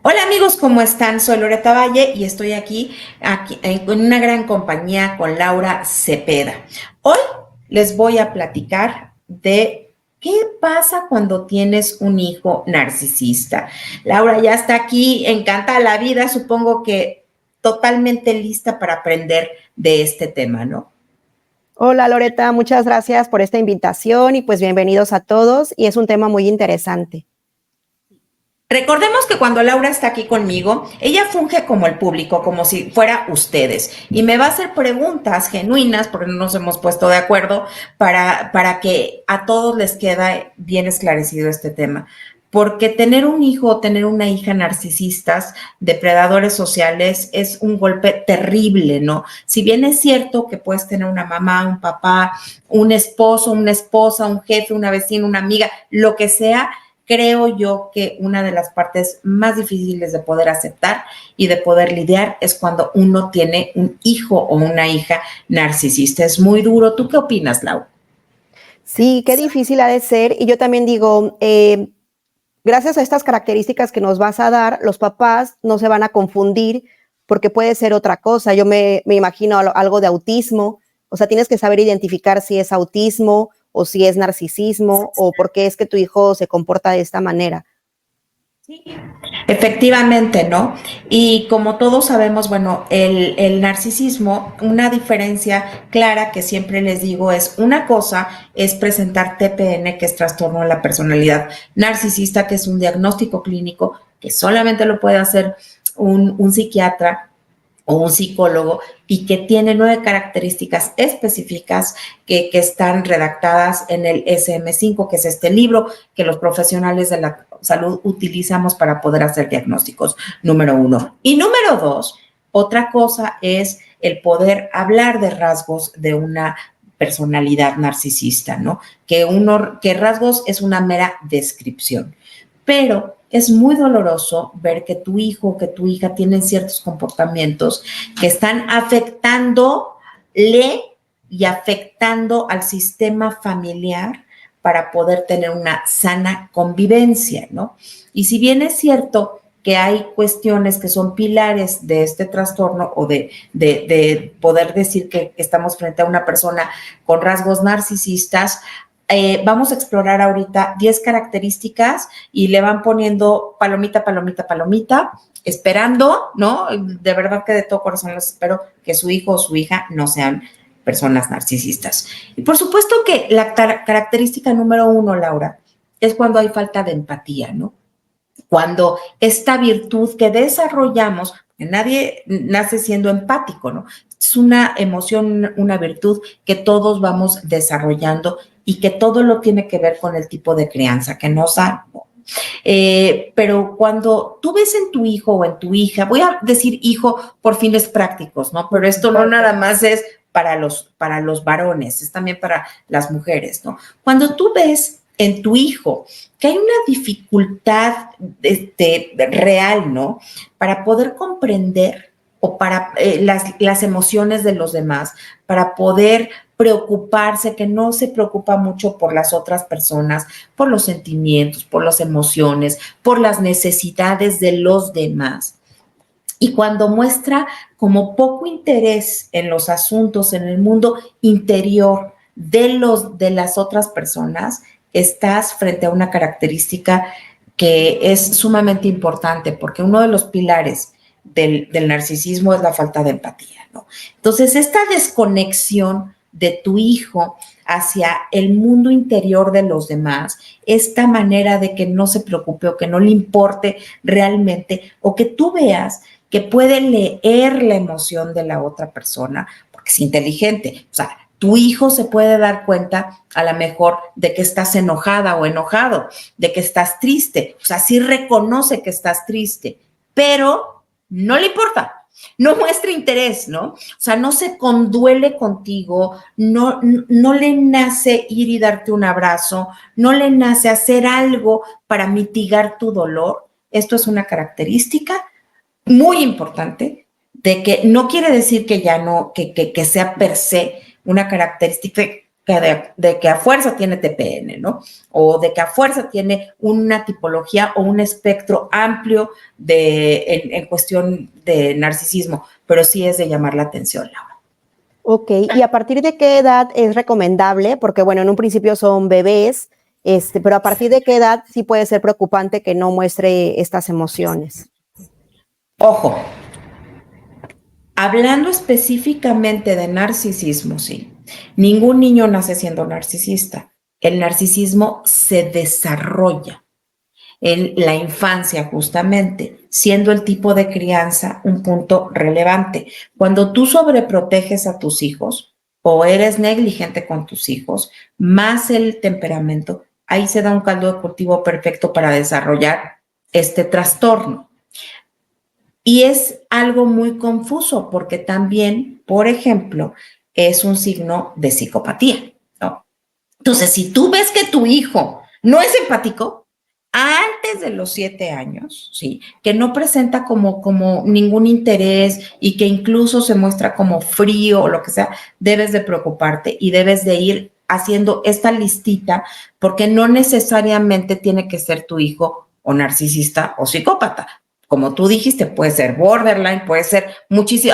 Hola amigos, ¿cómo están? Soy Loreta Valle y estoy aquí en una gran compañía con Laura Cepeda. Hoy les voy a platicar de qué pasa cuando tienes un hijo narcisista. Laura ya está aquí, encanta la vida, supongo que totalmente lista para aprender de este tema, ¿no? Hola Loreta, muchas gracias por esta invitación y pues bienvenidos a todos y es un tema muy interesante. Recordemos que cuando Laura está aquí conmigo, ella funge como el público, como si fuera ustedes, y me va a hacer preguntas genuinas, porque no nos hemos puesto de acuerdo, para que a todos les quede bien esclarecido este tema. Porque tener un hijo o tener una hija narcisistas, depredadores sociales, es un golpe terrible, ¿no? Si bien es cierto que puedes tener una mamá, un papá, un esposo, una esposa, un jefe, una vecina, una amiga, lo que sea, creo yo que una de las partes más difíciles de poder aceptar y de poder lidiar es cuando uno tiene un hijo o una hija narcisista. Es muy duro. ¿Tú qué opinas, Lau? Sí, qué difícil ha de ser y yo también digo, gracias a estas características que nos vas a dar, los papás no se van a confundir porque puede ser otra cosa. Yo me imagino algo de autismo, o sea, tienes que saber identificar si es autismo o si es narcisismo o por qué es que tu hijo se comporta de esta manera. Sí, efectivamente, ¿no? Y como todos sabemos, bueno, el narcisismo, una diferencia clara que siempre les digo es, una cosa es presentar TPN, que es trastorno de la personalidad narcisista, que es un diagnóstico clínico que solamente lo puede hacer un psiquiatra o un psicólogo y que tiene 9 características específicas que están redactadas en el SM5, que es este libro que los profesionales de la salud utilizamos para poder hacer diagnósticos, número uno. Y número dos, otra cosa es el poder hablar de rasgos de una personalidad narcisista, ¿no? Que rasgos es una mera descripción, pero es muy doloroso ver que tu hijo o que tu hija tienen ciertos comportamientos que están afectándole y afectando al sistema familiar para poder tener una sana convivencia, ¿no? Y si bien es cierto que hay cuestiones que son pilares de este trastorno o de poder decir que estamos frente a una persona con rasgos narcisistas, vamos a explorar ahorita 10 características y le van poniendo palomita, palomita, palomita, esperando, ¿no? De verdad que de todo corazón los espero que su hijo o su hija no sean personas narcisistas. Y por supuesto que la característica número uno, Laura, es cuando hay falta de empatía, ¿no? Cuando esta virtud que desarrollamos, nadie nace siendo empático, ¿no? Es una emoción, una virtud que todos vamos desarrollando y que todo lo tiene que ver con el tipo de crianza que nos da. Pero cuando tú ves en tu hijo o en tu hija, voy a decir hijo por fines prácticos, ¿no? Pero esto no nada más es para los varones, es también para las mujeres, ¿no? Cuando tú ves en tu hijo que hay una dificultad real, ¿no? Para poder comprender o para las emociones de los demás, para poder preocuparse, que no se preocupa mucho por las otras personas, por los sentimientos, por las emociones, por las necesidades de los demás. Y cuando muestra como poco interés en los asuntos, en el mundo interior de las otras personas, estás frente a una característica que es sumamente importante, porque uno de los pilares del narcisismo es la falta de empatía, ¿no? Entonces, esta desconexión de tu hijo hacia el mundo interior de los demás, esta manera de que no se preocupe o que no le importe realmente, o que tú veas que puede leer la emoción de la otra persona, porque es inteligente. O sea, tu hijo se puede dar cuenta a lo mejor de que estás enojada o enojado, de que estás triste. O sea, sí reconoce que estás triste, pero no le importa. No muestra interés, ¿no? O sea, no se conduele contigo, no le nace ir y darte un abrazo, no le nace hacer algo para mitigar tu dolor. Esto es una característica muy importante de que no quiere decir que ya no, que sea per se una característica de que a fuerza tiene TPN, ¿no? O de que a fuerza tiene una tipología o un espectro amplio en cuestión de narcisismo, pero sí es de llamar la atención, Laura. Ok, ¿y a partir de qué edad es recomendable? Porque bueno, en un principio son bebés, pero a partir de qué edad sí puede ser preocupante que no muestre estas emociones. Ojo, hablando específicamente de narcisismo, sí, ningún niño nace siendo narcisista. El narcisismo se desarrolla en la infancia justamente, siendo el tipo de crianza un punto relevante. Cuando tú sobreproteges a tus hijos o eres negligente con tus hijos, más el temperamento, ahí se da un caldo de cultivo perfecto para desarrollar este trastorno. Y es algo muy confuso porque también, por ejemplo, es un signo de psicopatía, ¿no? Entonces, si tú ves que tu hijo no es empático, antes de los 7 años, ¿sí? Que no presenta como ningún interés y que incluso se muestra como frío o lo que sea, debes de preocuparte y debes de ir haciendo esta listita porque no necesariamente tiene que ser tu hijo o narcisista o psicópata. Como tú dijiste, puede ser borderline, puede ser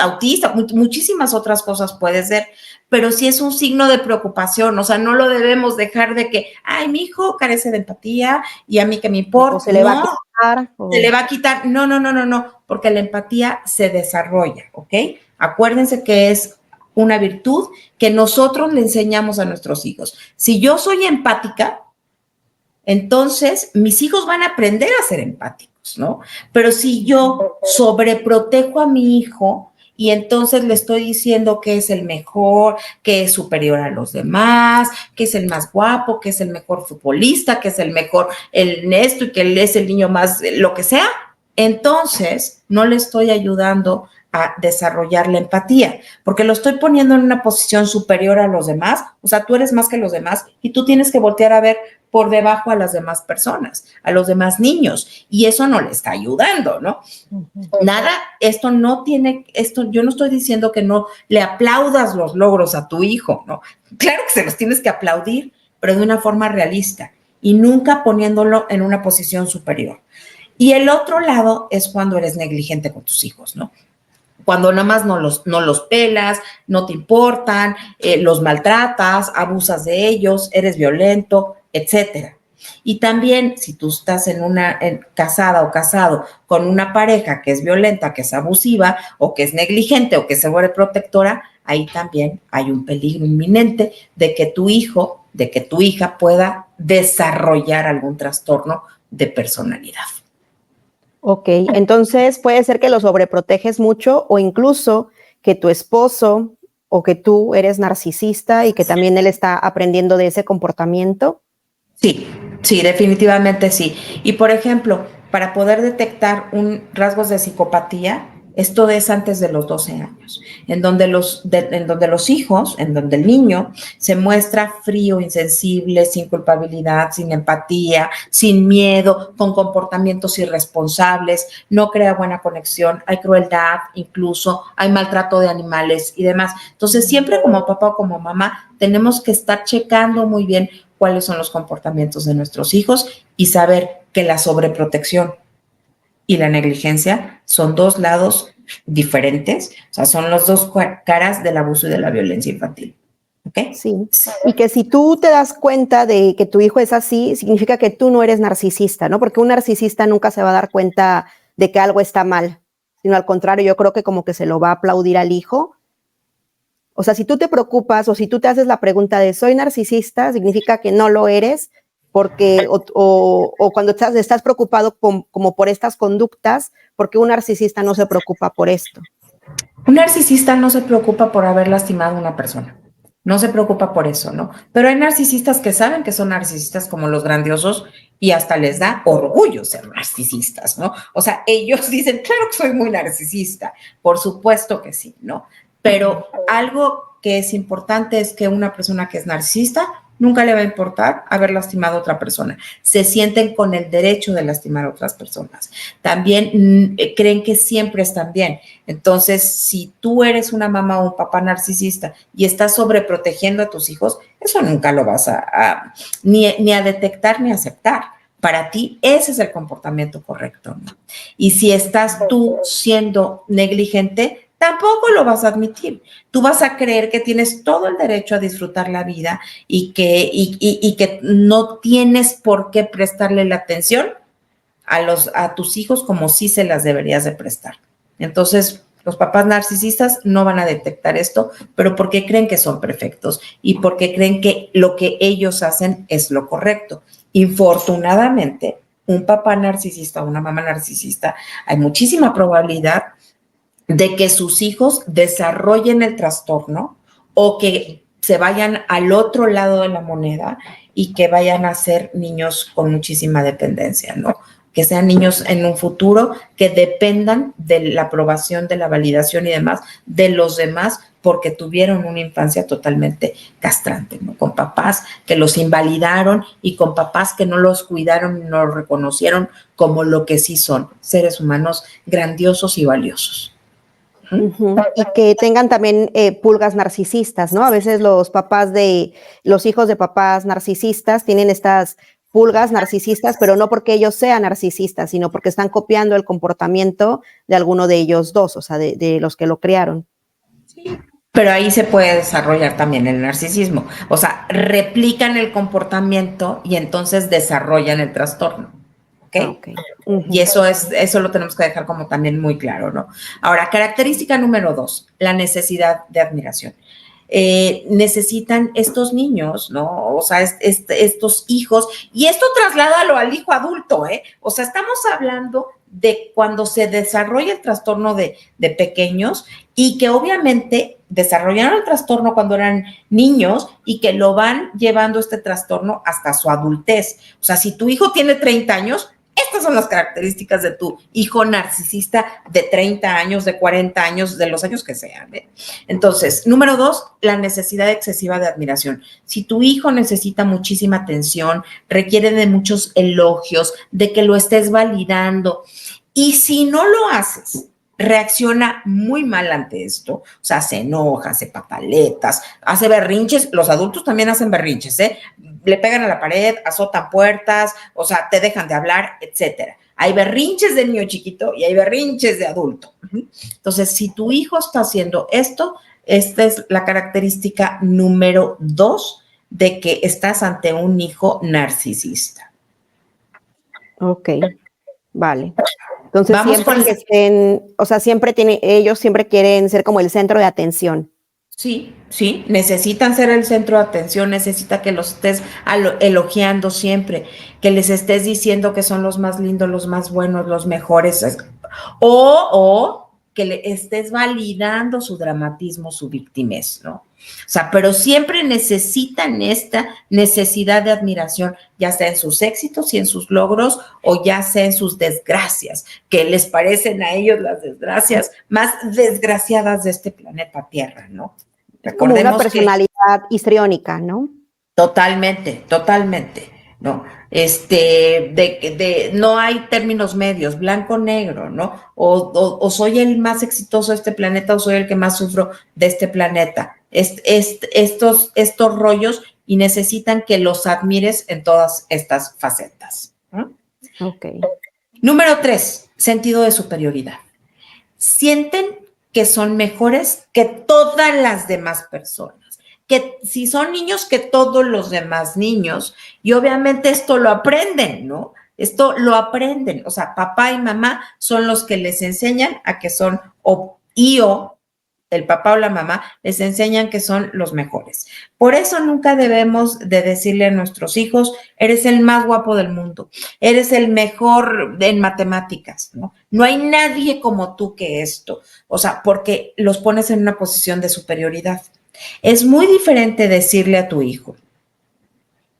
autista, muchísimas otras cosas puede ser, pero sí es un signo de preocupación, o sea, no lo debemos dejar de que, ay, mi hijo carece de empatía y a mí que me importa. O se le va a quitar. Se le va a quitar. No, porque la empatía se desarrolla, ¿ok? Acuérdense que es una virtud que nosotros le enseñamos a nuestros hijos. Si yo soy empática, entonces mis hijos van a aprender a ser empáticos, ¿no? Pero si yo sobreprotejo a mi hijo y entonces le estoy diciendo que es el mejor, que es superior a los demás, que es el más guapo, que es el mejor futbolista, que es el mejor, el Nesto y que él es el niño más, lo que sea, entonces no le estoy ayudando a desarrollar la empatía, porque lo estoy poniendo en una posición superior a los demás, o sea, tú eres más que los demás y tú tienes que voltear a ver por debajo a las demás personas, a los demás niños, y eso no le está ayudando, ¿no? Nada, esto no tiene, esto, yo no estoy diciendo que no le aplaudas los logros a tu hijo, ¿no? Claro que se los tienes que aplaudir, pero de una forma realista y nunca poniéndolo en una posición superior. Y el otro lado es cuando eres negligente con tus hijos, ¿no? Cuando nada más no los pelas, no te importan, los maltratas, abusas de ellos, eres violento, etcétera. Y también si tú estás casada o casado con una pareja que es violenta, que es abusiva o que es negligente o que es sobreprotectora, ahí también hay un peligro inminente de que tu hijo, de que tu hija pueda desarrollar algún trastorno de personalidad. Ok, entonces puede ser que lo sobreproteges mucho o incluso que tu esposo o que tú eres narcisista y que también él está aprendiendo de ese comportamiento. Sí, sí, definitivamente sí. Y por ejemplo, para poder detectar rasgos de psicopatía, esto es antes de los 12 años, en donde los hijos, en donde el niño se muestra frío, insensible, sin culpabilidad, sin empatía, sin miedo, con comportamientos irresponsables, no crea buena conexión, hay crueldad, incluso hay maltrato de animales y demás. Entonces, siempre como papá o como mamá, tenemos que estar checando muy bien cuáles son los comportamientos de nuestros hijos y saber que la sobreprotección y la negligencia son dos lados diferentes, o sea, son las dos caras del abuso y de la violencia infantil. ¿Ok? Sí, y que si tú te das cuenta de que tu hijo es así, significa que tú no eres narcisista, ¿no? Porque un narcisista nunca se va a dar cuenta de que algo está mal, sino al contrario, yo creo que como que se lo va a aplaudir al hijo. O sea, si tú te preocupas o si tú te haces la pregunta de ¿soy narcisista? Significa que no lo eres, porque o cuando estás preocupado como por estas conductas, porque un narcisista no se preocupa por esto. Un narcisista no se preocupa por haber lastimado a una persona. No se preocupa por eso, ¿no? Pero hay narcisistas que saben que son narcisistas como los grandiosos y hasta les da orgullo ser narcisistas, ¿no? O sea, ellos dicen, claro que soy muy narcisista. Por supuesto que sí, ¿no? Pero algo que es importante es que una persona que es narcisista nunca le va a importar haber lastimado a otra persona. Se sienten con el derecho de lastimar a otras personas. También creen que siempre están bien. Entonces, si tú eres una mamá o un papá narcisista y estás sobreprotegiendo a tus hijos, eso nunca lo vas ni a detectar ni a aceptar. Para ti, ese es el comportamiento correcto, ¿no? Y si estás tú siendo negligente, tampoco lo vas a admitir. Tú vas a creer que tienes todo el derecho a disfrutar la vida y que no tienes por qué prestarle la atención a tus hijos como sí se las deberías de prestar. Entonces, los papás narcisistas no van a detectar esto, pero porque creen que son perfectos y porque creen que lo que ellos hacen es lo correcto. Infortunadamente, un papá narcisista o una mamá narcisista, hay muchísima probabilidad de que sus hijos desarrollen el trastorno o que se vayan al otro lado de la moneda y que vayan a ser niños con muchísima dependencia, ¿no? Que sean niños en un futuro que dependan de la aprobación, de la validación y demás de los demás porque tuvieron una infancia totalmente castrante, ¿no? Con papás que los invalidaron y con papás que no los cuidaron y no los reconocieron como lo que sí son, seres humanos grandiosos y valiosos. Y que tengan también pulgas narcisistas, ¿no? A veces los hijos de papás narcisistas tienen estas pulgas narcisistas, pero no porque ellos sean narcisistas, sino porque están copiando el comportamiento de alguno de ellos dos, o sea, de los que lo criaron. Sí. Pero ahí se puede desarrollar también el narcisismo. O sea, replican el comportamiento y entonces desarrollan el trastorno. ¿Ok? Okay. Y eso lo tenemos que dejar como también muy claro, ¿no? Ahora, característica número 2, la necesidad de admiración. Necesitan estos niños, ¿no? O sea, estos hijos, y esto trasládalo al hijo adulto, ¿eh? O sea, estamos hablando de cuando se desarrolla el trastorno de pequeños y que obviamente desarrollaron el trastorno cuando eran niños y que lo van llevando este trastorno hasta su adultez. O sea, si tu hijo tiene 30 años, estas son las características de tu hijo narcisista de 30 años, de 40 años, de los años que sean. ¿Eh? Entonces, número 2, la necesidad excesiva de admiración. Si tu hijo necesita muchísima atención, requiere de muchos elogios, de que lo estés validando, y si no lo haces, reacciona muy mal ante esto, o sea, se enoja, hace pataletas, hace berrinches, los adultos también hacen berrinches, ¿eh? Le pegan a la pared, azotan puertas, o sea, te dejan de hablar, etcétera. Hay berrinches de niño chiquito y hay berrinches de adulto. Entonces, si tu hijo está haciendo esto, esta es la característica número 2 de que estás ante un hijo narcisista. Ok, vale. Entonces, Vamos siempre con que estén, o sea, ellos siempre quieren ser como el centro de atención. Sí, sí, necesitan ser el centro de atención, necesita que los estés elogiando siempre, que les estés diciendo que son los más lindos, los más buenos, los mejores, o que le estés validando su dramatismo, su victimez, ¿no? O sea, pero siempre necesitan esta necesidad de admiración, ya sea en sus éxitos y en sus logros, o ya sea en sus desgracias, que les parecen a ellos las desgracias más desgraciadas de este planeta Tierra, ¿no? Como una Recordemos personalidad histriónica, ¿no? totalmente, totalmente, ¿no? No hay términos medios, blanco, negro, ¿no? O soy el más exitoso de este planeta o soy el que más sufro de este planeta. Estos rollos y necesitan que los admires en todas estas facetas. ¿No? Ok. Número 3, sentido de superioridad. Sienten que son mejores que todas las demás personas, que si son niños, que todos los demás niños, y obviamente esto lo aprenden, ¿no? Esto lo aprenden, o sea, papá y mamá son los que les enseñan a que son, o el papá o la mamá les enseñan que son los mejores. Por eso nunca debemos de decirle a nuestros hijos, eres el más guapo del mundo, eres el mejor en matemáticas, ¿no? No hay nadie como tú que esto, o sea, porque los pones en una posición de superioridad. Es muy diferente decirle a tu hijo,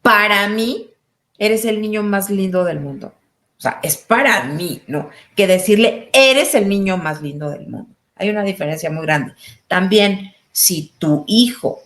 para mí, eres el niño más lindo del mundo. O sea, es para mí, ¿no? Que decirle, eres el niño más lindo del mundo. Hay una diferencia muy grande. También, si tu hijo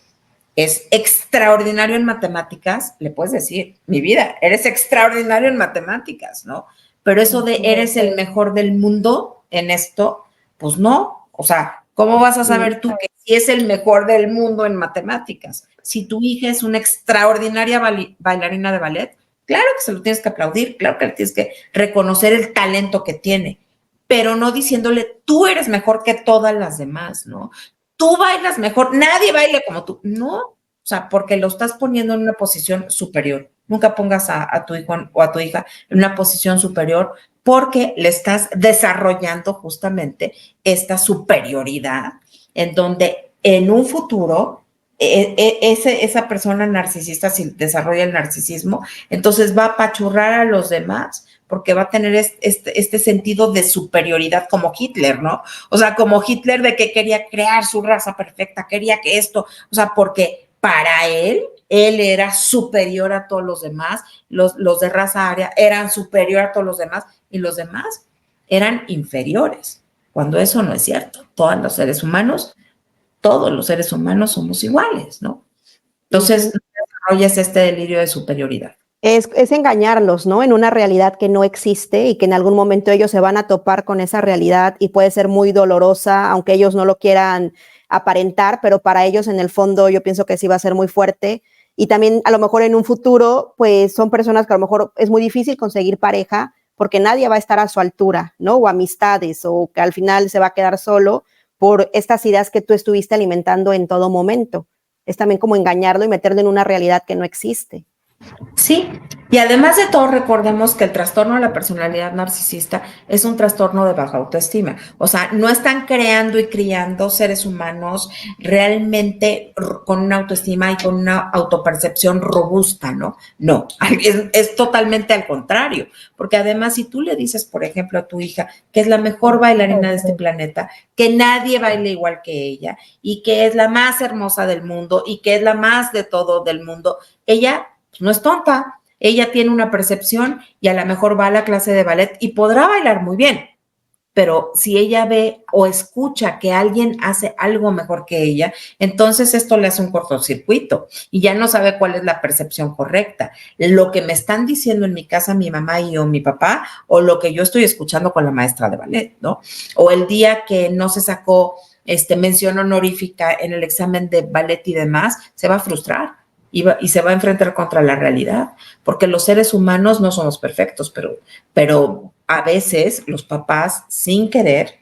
es extraordinario en matemáticas, le puedes decir, mi vida, eres extraordinario en matemáticas, ¿no? Pero eso de eres el mejor del mundo en esto, pues no. O sea, ¿cómo vas a saber tú que sí es el mejor del mundo en matemáticas? Si tu hija es una extraordinaria bailarina de ballet, claro que se lo tienes que aplaudir, claro que le tienes que reconocer el talento que tiene, pero no diciéndole, tú eres mejor que todas las demás, ¿no? Tú bailas mejor, nadie baila como tú. No, o sea, porque lo estás poniendo en una posición superior. Nunca pongas a tu hijo o a tu hija en una posición superior porque le estás desarrollando justamente esta superioridad en donde en un futuro esa persona narcisista, si desarrolla el narcisismo, entonces va a apachurrar a los demás porque va a tener este sentido de superioridad como Hitler, ¿no? O sea, como Hitler de que quería crear su raza perfecta, quería que esto, o sea, porque para él era superior a todos los demás, los de raza aria eran superior a todos los demás y los demás eran inferiores, cuando eso no es cierto. Todos los seres humanos somos iguales, ¿no? Entonces, desarrollas este delirio de superioridad. Es engañarlos, ¿no? En una realidad que no existe y que en algún momento ellos se van a topar con esa realidad y puede ser muy dolorosa, aunque ellos no lo quieran aparentar, pero para ellos en el fondo yo pienso que sí va a ser muy fuerte. Y también a lo mejor en un futuro, pues son personas que a lo mejor es muy difícil conseguir pareja porque nadie va a estar a su altura, ¿no? O amistades, o que al final se va a quedar solo por estas ideas que tú estuviste alimentando en todo momento. Es también como engañarlo y meterlo en una realidad que no existe. Sí, y además de todo, recordemos que el trastorno de la personalidad narcisista es un trastorno de baja autoestima. O sea, no están creando y criando seres humanos realmente con una autoestima y con una autopercepción robusta, ¿no? No, es totalmente al contrario. Porque además, si tú le dices, por ejemplo, a tu hija que es la mejor bailarina de este planeta, que nadie baile igual que ella y que es la más hermosa del mundo y que es la más de todo del mundo, ella no es tonta, ella tiene una percepción y a lo mejor va a la clase de ballet y podrá bailar muy bien, pero si ella ve o escucha que alguien hace algo mejor que ella, entonces esto le hace un cortocircuito y ya no sabe cuál es la percepción correcta. Lo que me están diciendo en mi casa mi mamá y o mi papá, o lo que yo estoy escuchando con la maestra de ballet, ¿no? O el día que no se sacó mención honorífica en el examen de ballet y demás, se va a frustrar y se va a enfrentar contra la realidad, porque los seres humanos no somos perfectos, pero a veces los papás, sin querer,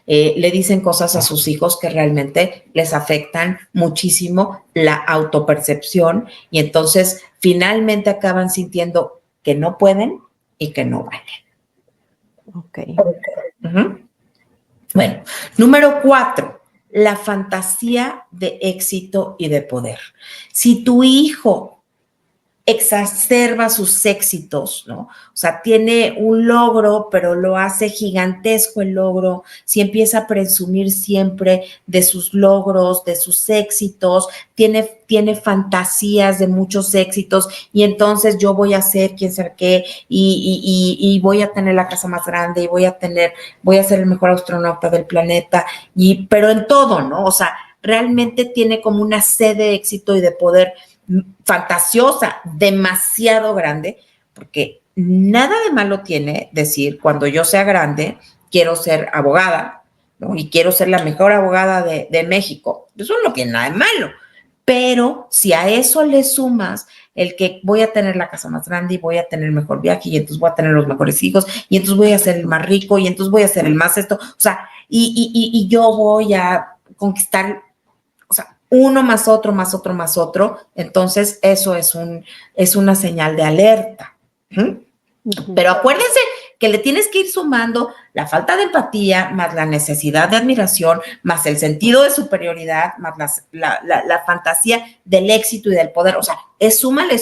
le dicen cosas a sus hijos que realmente les afectan muchísimo la autopercepción y entonces finalmente acaban sintiendo que no pueden y que no valen. Ok. Bueno, número 4, la fantasía de éxito y de poder. Si tu hijo exacerba sus éxitos, ¿no? O sea, tiene un logro, pero lo hace gigantesco el logro, si empieza a presumir siempre de sus logros, de sus éxitos, tiene fantasías de muchos éxitos y entonces yo voy a hacer quién sabe qué y voy a tener la casa más grande y voy a ser el mejor astronauta del planeta, pero en todo, ¿no? O sea, realmente tiene como una sed de éxito y de poder fantasiosa, demasiado grande, porque nada de malo tiene decir, cuando yo sea grande, quiero ser abogada, ¿no? Y quiero ser la mejor abogada de México. Eso no tiene nada de malo. Pero si a eso le sumas el que voy a tener la casa más grande y voy a tener el mejor viaje y entonces voy a tener los mejores hijos y entonces voy a ser el más rico y entonces voy a ser el más esto, o sea, y yo voy a conquistar, o sea, uno más otro, más otro, más otro, entonces eso es una señal de alerta. Pero acuérdense que le tienes que ir sumando la falta de empatía, más la necesidad de admiración, más el sentido de superioridad, más la fantasía del éxito y del poder. O sea, es súmale,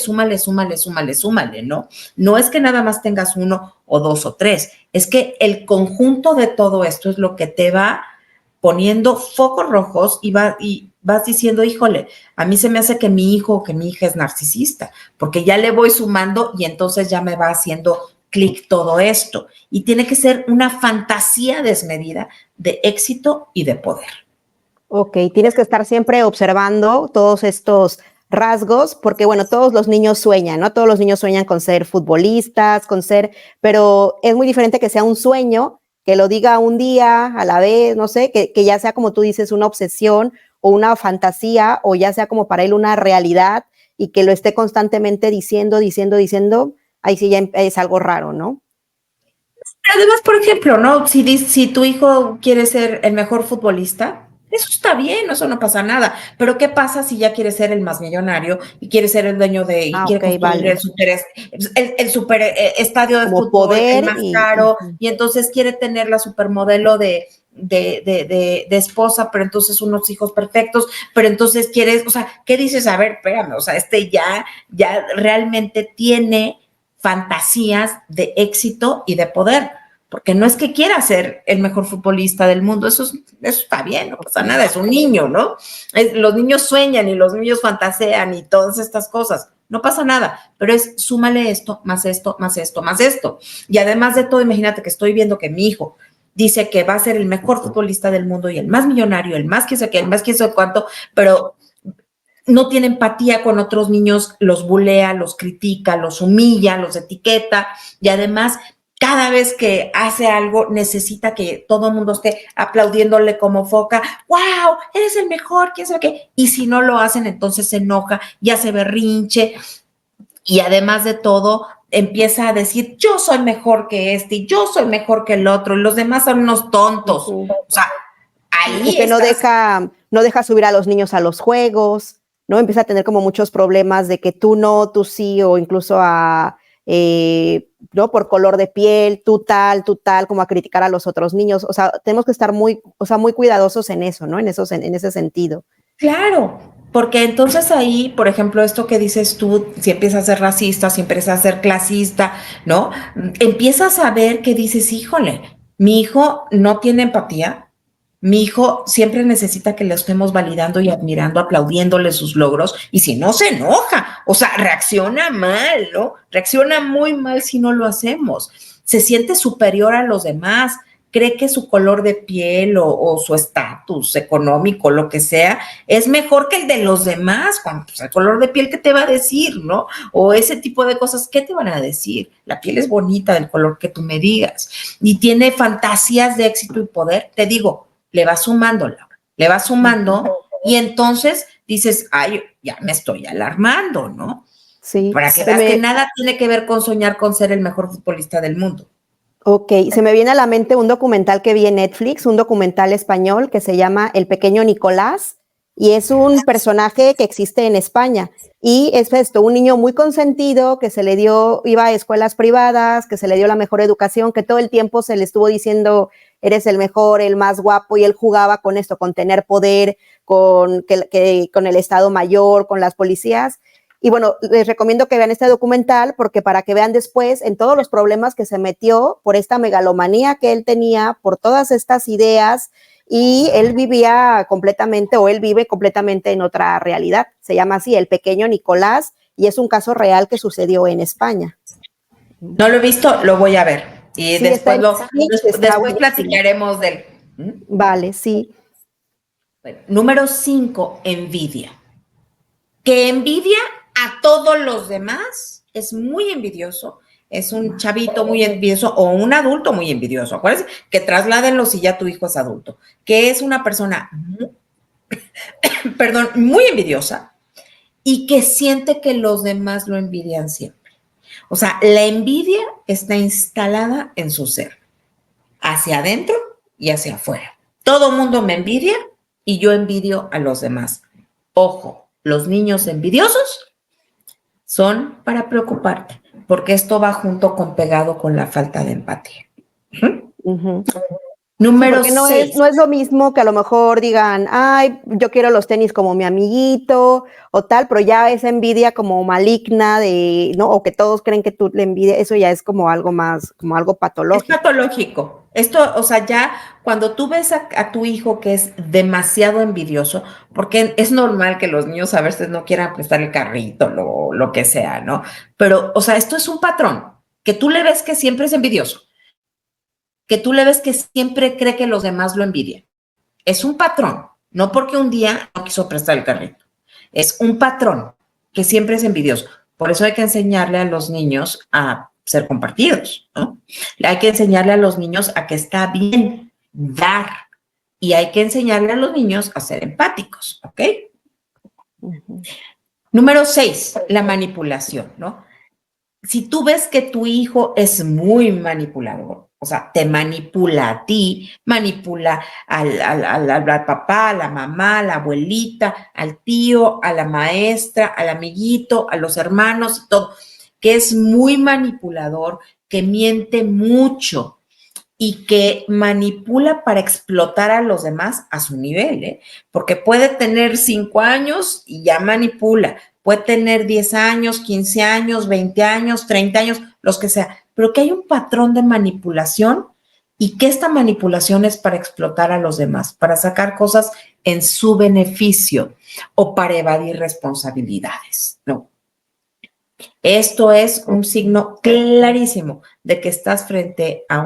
¿no? No es que nada más tengas uno o dos o tres, es que el conjunto de todo esto es lo que te va poniendo focos rojos y vas diciendo, híjole, a mí se me hace que mi hijo o que mi hija es narcisista, porque ya le voy sumando y entonces ya me va haciendo clic todo esto. Y tiene que ser una fantasía desmedida de éxito y de poder. Ok, tienes que estar siempre observando todos estos rasgos, porque bueno, todos los niños sueñan, ¿no? Todos los niños sueñan con ser futbolistas, pero es muy diferente que sea un sueño, que lo diga un día a la vez, no sé, que ya sea como tú dices, una obsesión o una fantasía, o ya sea como para él una realidad y que lo esté constantemente diciendo, ahí sí ya es algo raro, ¿no? Además, por ejemplo, ¿no? Si tu hijo quiere ser el mejor futbolista, eso está bien, eso no pasa nada. Pero ¿qué pasa si ya quiere ser el más millonario y quiere ser el dueño y Ah, quiere ok, construir vale. el super estadio de Como fútbol, el poder más y... caro, y entonces quiere tener la supermodelo de esposa, pero entonces unos hijos perfectos, pero entonces quieres, o sea, ¿qué dices? A ver, espérame, o sea, ya realmente tiene fantasías de éxito y de poder, porque no es que quiera ser el mejor futbolista del mundo, eso está bien, no pasa nada, es un niño, ¿no? Los niños sueñan y los niños fantasean y todas estas cosas, no pasa nada, pero es súmale esto, más esto, más esto, más esto. Y además de todo, imagínate que estoy viendo que mi hijo dice que va a ser el mejor futbolista del mundo y el más millonario, el más que sé qué, el más que sé cuánto, pero no tiene empatía con otros niños, los bulea, los critica, los humilla, los etiqueta y además cada vez que hace algo necesita que todo el mundo esté aplaudiéndole como foca, wow, eres el mejor, quién sabe qué, y si no lo hacen entonces se enoja y hace berrinche y además de todo empieza a decir yo soy mejor que este y yo soy mejor que el otro y los demás son unos tontos, Uh-huh. o sea, O ahí que estás. no deja subir a los niños a los juegos, ¿no? Empieza a tener como muchos problemas de que tú no, tú sí, o incluso ¿no? Por color de piel, tú tal, como a criticar a los otros niños. O sea, tenemos que estar muy cuidadosos en eso, ¿no? En ese sentido. Claro, porque entonces ahí, por ejemplo, esto que dices tú, si empiezas a ser racista, si empiezas a ser clasista, ¿no? Empiezas a ver que dices, híjole, mi hijo no tiene empatía, mi hijo siempre necesita que le estemos validando y admirando, aplaudiéndole sus logros, y si no se enoja, o sea, reacciona mal, ¿no? Reacciona muy mal si no lo hacemos. Se siente superior a los demás, cree que su color de piel o su estatus económico, lo que sea, es mejor que el de los demás, cuando pues, el color de piel, ¿qué te va a decir, no? O ese tipo de cosas, ¿qué te van a decir? La piel es bonita del color que tú me digas y tiene fantasías de éxito y poder, te digo, le va sumando, Laura, le va sumando y entonces dices, ay, ya me estoy alarmando, ¿no? Sí, Para que veas que nada tiene que ver con soñar con ser el mejor futbolista del mundo. Ok, se me viene a la mente un documental que vi en Netflix, un documental español que se llama El pequeño Nicolás y es un personaje que existe en España y es esto, un niño muy consentido que iba a escuelas privadas, que se le dio la mejor educación, que todo el tiempo se le estuvo diciendo eres el mejor, el más guapo y él jugaba con esto, con tener poder, con el Estado Mayor, con las policías. Y bueno, les recomiendo que vean este documental porque para que vean después en todos los problemas que se metió por esta megalomanía que él tenía, por todas estas ideas y él vivía completamente o él vive completamente en otra realidad. Se llama así, El pequeño Nicolás y es un caso real que sucedió en España. No lo he visto, lo voy a ver y Sí, está en Netflix, está después buenísimo. platicaremos del. Vale, sí. Bueno, número 5, envidia. Que envidia a todos los demás, es muy envidioso, es un chavito muy envidioso o un adulto muy envidioso. Acuérdense que trasládenlo si ya tu hijo es adulto, que es una persona, perdón, muy envidiosa y que siente que los demás lo envidian siempre. O sea, la envidia está instalada en su ser, hacia adentro y hacia afuera. Todo mundo me envidia y yo envidio a los demás. Ojo, los niños envidiosos son para preocuparte, porque esto va junto con pegado con la falta de empatía. Uh-huh. Sí, Número porque 6. no es lo mismo que a lo mejor digan, ay, yo quiero los tenis como mi amiguito o tal, pero ya esa envidia como maligna de, ¿no? O que todos creen que tú le envidias, eso ya es como algo más, como algo Es patológico. patológico. Esto, o sea, ya cuando tú ves a tu hijo que es demasiado envidioso, porque es normal que los niños a veces no quieran prestar el carrito, lo que sea, ¿no? Pero, o sea, esto es un patrón, que tú le ves que siempre es envidioso, que tú le ves que siempre cree que los demás lo envidian. Es un patrón. no porque un día no quiso prestar el carrito. Es un patrón que siempre es envidioso. Por eso hay que enseñarle a los niños a ser compartidos, ¿no? Hay que enseñarle a los niños a que está bien dar y hay que enseñarle a los niños a ser empáticos, ¿ok? Número 6, la manipulación, ¿no? Si tú ves que tu hijo es muy manipulador, o sea, te manipula a ti, manipula al papá, a la mamá, a la abuelita, al tío, a la maestra, al amiguito, a los hermanos, todo, que es muy manipulador, que miente mucho y que manipula para explotar a los demás a su nivel, ¿eh? Porque puede tener 5 años y ya manipula, puede tener 10 años, 15 años, 20 años, 30 años, los que sea, pero que hay un patrón de manipulación y que esta manipulación es para explotar a los demás, para sacar cosas en su beneficio o para evadir responsabilidades, ¿no? Esto es un signo clarísimo de que estás frente a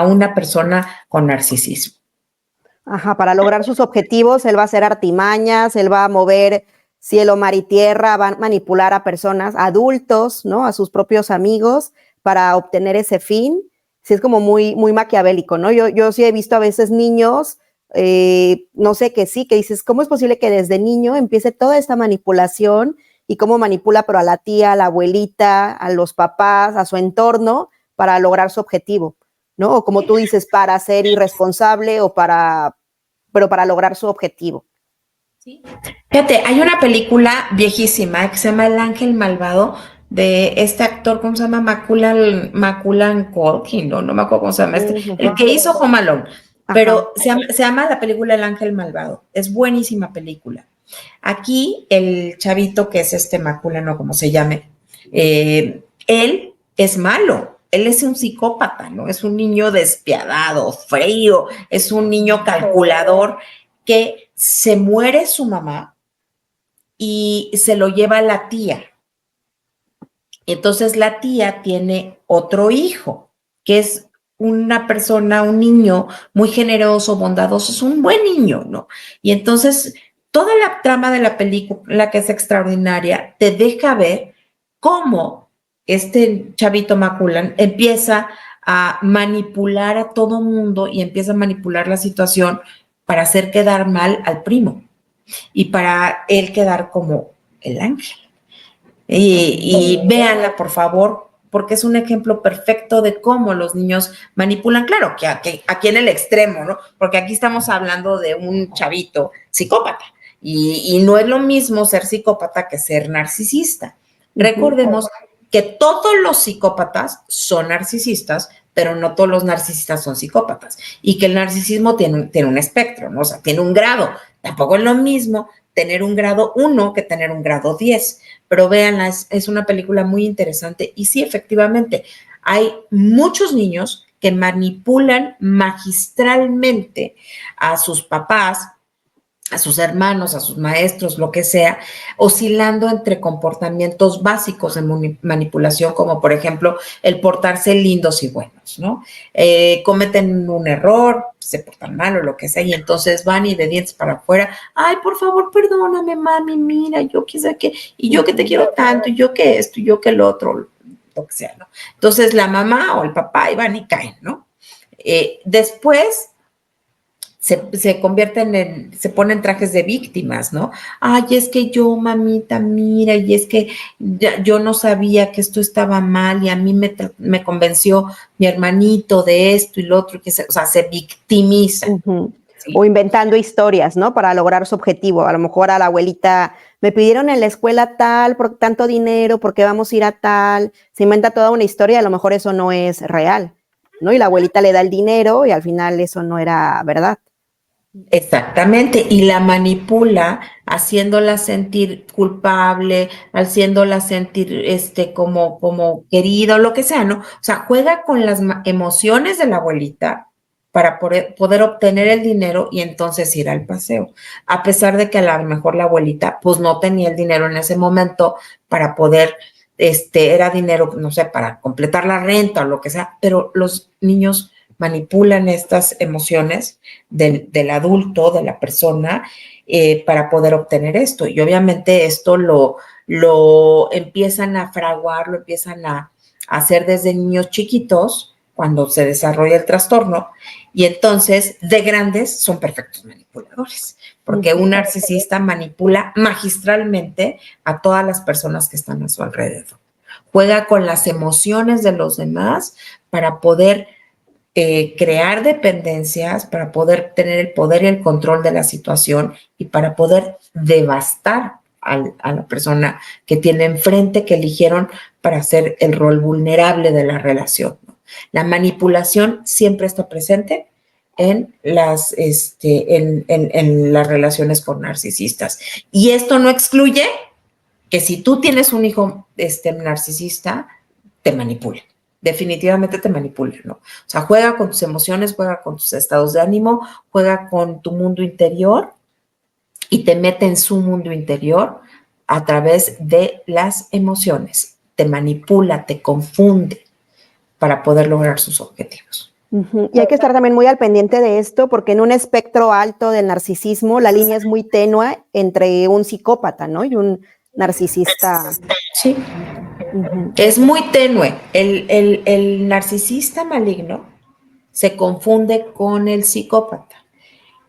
una persona con narcisismo. Ajá, para lograr sus objetivos, él va a hacer artimañas, él va a mover cielo, mar y tierra, va a manipular a personas, adultos, ¿no? A sus propios amigos para obtener ese fin. Sí, es como muy, muy maquiavélico, ¿no? Yo sí he visto a veces niños, no sé, que sí, que dices, ¿cómo es posible que desde niño empiece toda esta manipulación y cómo manipula, pero a la tía, a la abuelita, a los papás, a su entorno para lograr su objetivo, ¿no? O como tú dices, para ser irresponsable o pero para lograr su objetivo. Sí. Fíjate, hay una película viejísima que se llama El Ángel Malvado de este actor, ¿cómo se llama? Macaulay Culkin, no me acuerdo cómo se llama el que hizo Home Alone, pero se llama la película El Ángel Malvado, es buenísima película. Aquí el chavito que es Macaulay, no como se llame, él es malo, él es un psicópata, ¿no? Es un niño despiadado, frío, es un niño calculador que se muere su mamá y se lo lleva la tía. Entonces la tía tiene otro hijo, que es una persona, un niño muy generoso, bondadoso, es un buen niño, ¿no? Y entonces toda la trama de la película, que es extraordinaria, te deja ver cómo este chavito Maculan empieza a manipular a todo mundo y empieza a manipular la situación para hacer quedar mal al primo y para él quedar como el ángel. Y véanla, por favor, porque es un ejemplo perfecto de cómo los niños manipulan. Claro, que aquí en el extremo, ¿no? Porque aquí estamos hablando de un chavito psicópata y no es lo mismo ser psicópata que ser narcisista. Recordemos que todos los psicópatas son narcisistas, pero no todos los narcisistas son psicópatas y que el narcisismo tiene un espectro, ¿no? O sea, tiene un grado. Tampoco es lo mismo tener un grado 1 que tener un grado 10, pero véanla, es una película muy interesante y sí, efectivamente, hay muchos niños que manipulan magistralmente a sus papás, a sus hermanos, a sus maestros, lo que sea, oscilando entre comportamientos básicos de manipulación, como por ejemplo el portarse lindos y buenos, ¿no? Cometen un error, se portan mal o lo que sea, y entonces van y de dientes para afuera, ay, por favor, perdóname, mami, mira, yo quise que, y yo que te quiero tanto, y yo que esto, y yo que el otro, lo que sea, ¿no? Entonces la mamá o el papá van y caen, ¿no? Después se convierten se ponen trajes de víctimas, ¿no? Ay, es que yo, mamita, mira, y es que yo no sabía que esto estaba mal y a mí me convenció mi hermanito de esto y lo otro, o sea, se victimiza. ¿Sí? O inventando historias, ¿no? Para lograr su objetivo. A lo mejor a la abuelita, me pidieron en la escuela tal, por tanto dinero, porque vamos a ir a tal. Se inventa toda una historia y a lo mejor eso no es real, ¿no? Y la abuelita le da el dinero y al final eso no era verdad. Exactamente, y la manipula haciéndola sentir culpable, haciéndola sentir como querida o lo que sea, ¿no? O sea, juega con las emociones de la abuelita para poder obtener el dinero y entonces ir al paseo, a pesar de que a lo mejor la abuelita pues no tenía el dinero en ese momento para poder, era dinero, no sé, para completar la renta o lo que sea, pero los niños manipulan estas emociones del adulto, de la persona, para poder obtener esto. Y obviamente esto lo empiezan a fraguar, lo empiezan a hacer desde niños chiquitos, cuando se desarrolla el trastorno, y entonces de grandes son perfectos manipuladores, porque un narcisista manipula magistralmente a todas las personas que están a su alrededor. Juega con las emociones de los demás para poder crear dependencias, para poder tener el poder y el control de la situación y para poder devastar a la persona que tiene enfrente, que eligieron para hacer el rol vulnerable de la relación. La manipulación siempre está presente en las relaciones con narcisistas. Y esto no excluye que si tú tienes un hijo narcisista, te manipule. Definitivamente te manipula, ¿no? O sea, juega con tus emociones, juega con tus estados de ánimo, juega con tu mundo interior y te mete en su mundo interior a través de las emociones. Te manipula, te confunde para poder lograr sus objetivos. Y hay que estar también muy al pendiente de esto, porque en un espectro alto del narcisismo, la línea es muy tenue entre un psicópata, ¿no? Y un narcisista. Sí. Es muy tenue. El narcisista maligno se confunde con el psicópata,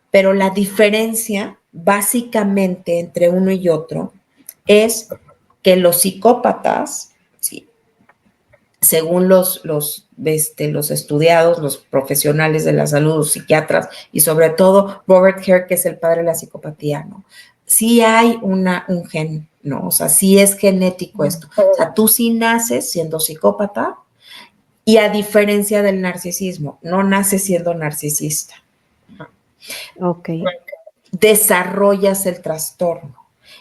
pero la diferencia básicamente entre uno y otro es que los psicópatas, sí, según los estudiados, los profesionales de la salud, los psiquiatras y sobre todo Robert Hare, que es el padre de la psicopatía, ¿no? Sí hay un gen, ¿no? O sea, sí es genético esto. O sea, tú sí naces siendo psicópata y a diferencia del narcisismo, no naces siendo narcisista. Ok. Desarrollas el trastorno.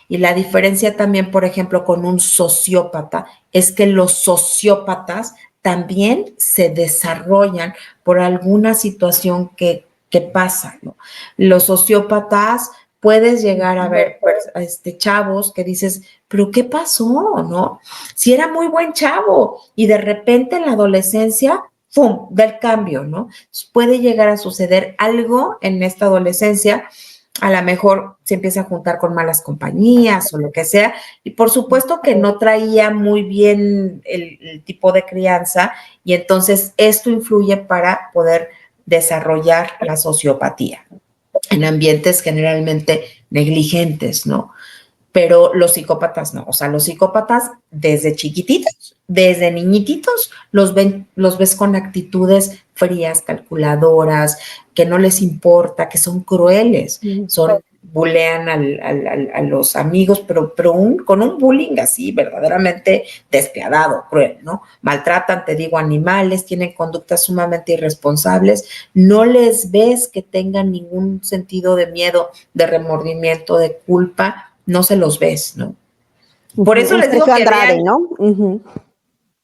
Y la diferencia también, por ejemplo, con un sociópata es que los sociópatas también se desarrollan por alguna situación que pasa, ¿no? Los sociópatas puedes llegar a ver chavos que dices, pero ¿qué pasó? ¿No? Si era muy buen chavo y de repente en la adolescencia, ¡pum!, del cambio, ¿no? Puede llegar a suceder algo en esta adolescencia, a lo mejor se empieza a juntar con malas compañías o lo que sea, y por supuesto que no traía muy bien el tipo de crianza, y entonces esto influye para poder desarrollar la sociopatía en ambientes generalmente negligentes, ¿no? Pero los psicópatas no, o sea, los psicópatas desde chiquititos, desde niñititos, los ves con actitudes frías, calculadoras, que no les importa, que son crueles, bulean a los amigos, pero con un bullying así verdaderamente despiadado, cruel, ¿no? Maltratan, te digo, animales, tienen conductas sumamente irresponsables, no les ves que tengan ningún sentido de miedo, de remordimiento, de culpa, no se los ves, ¿no? Por eso les digo que Andrade, vean, ¿no?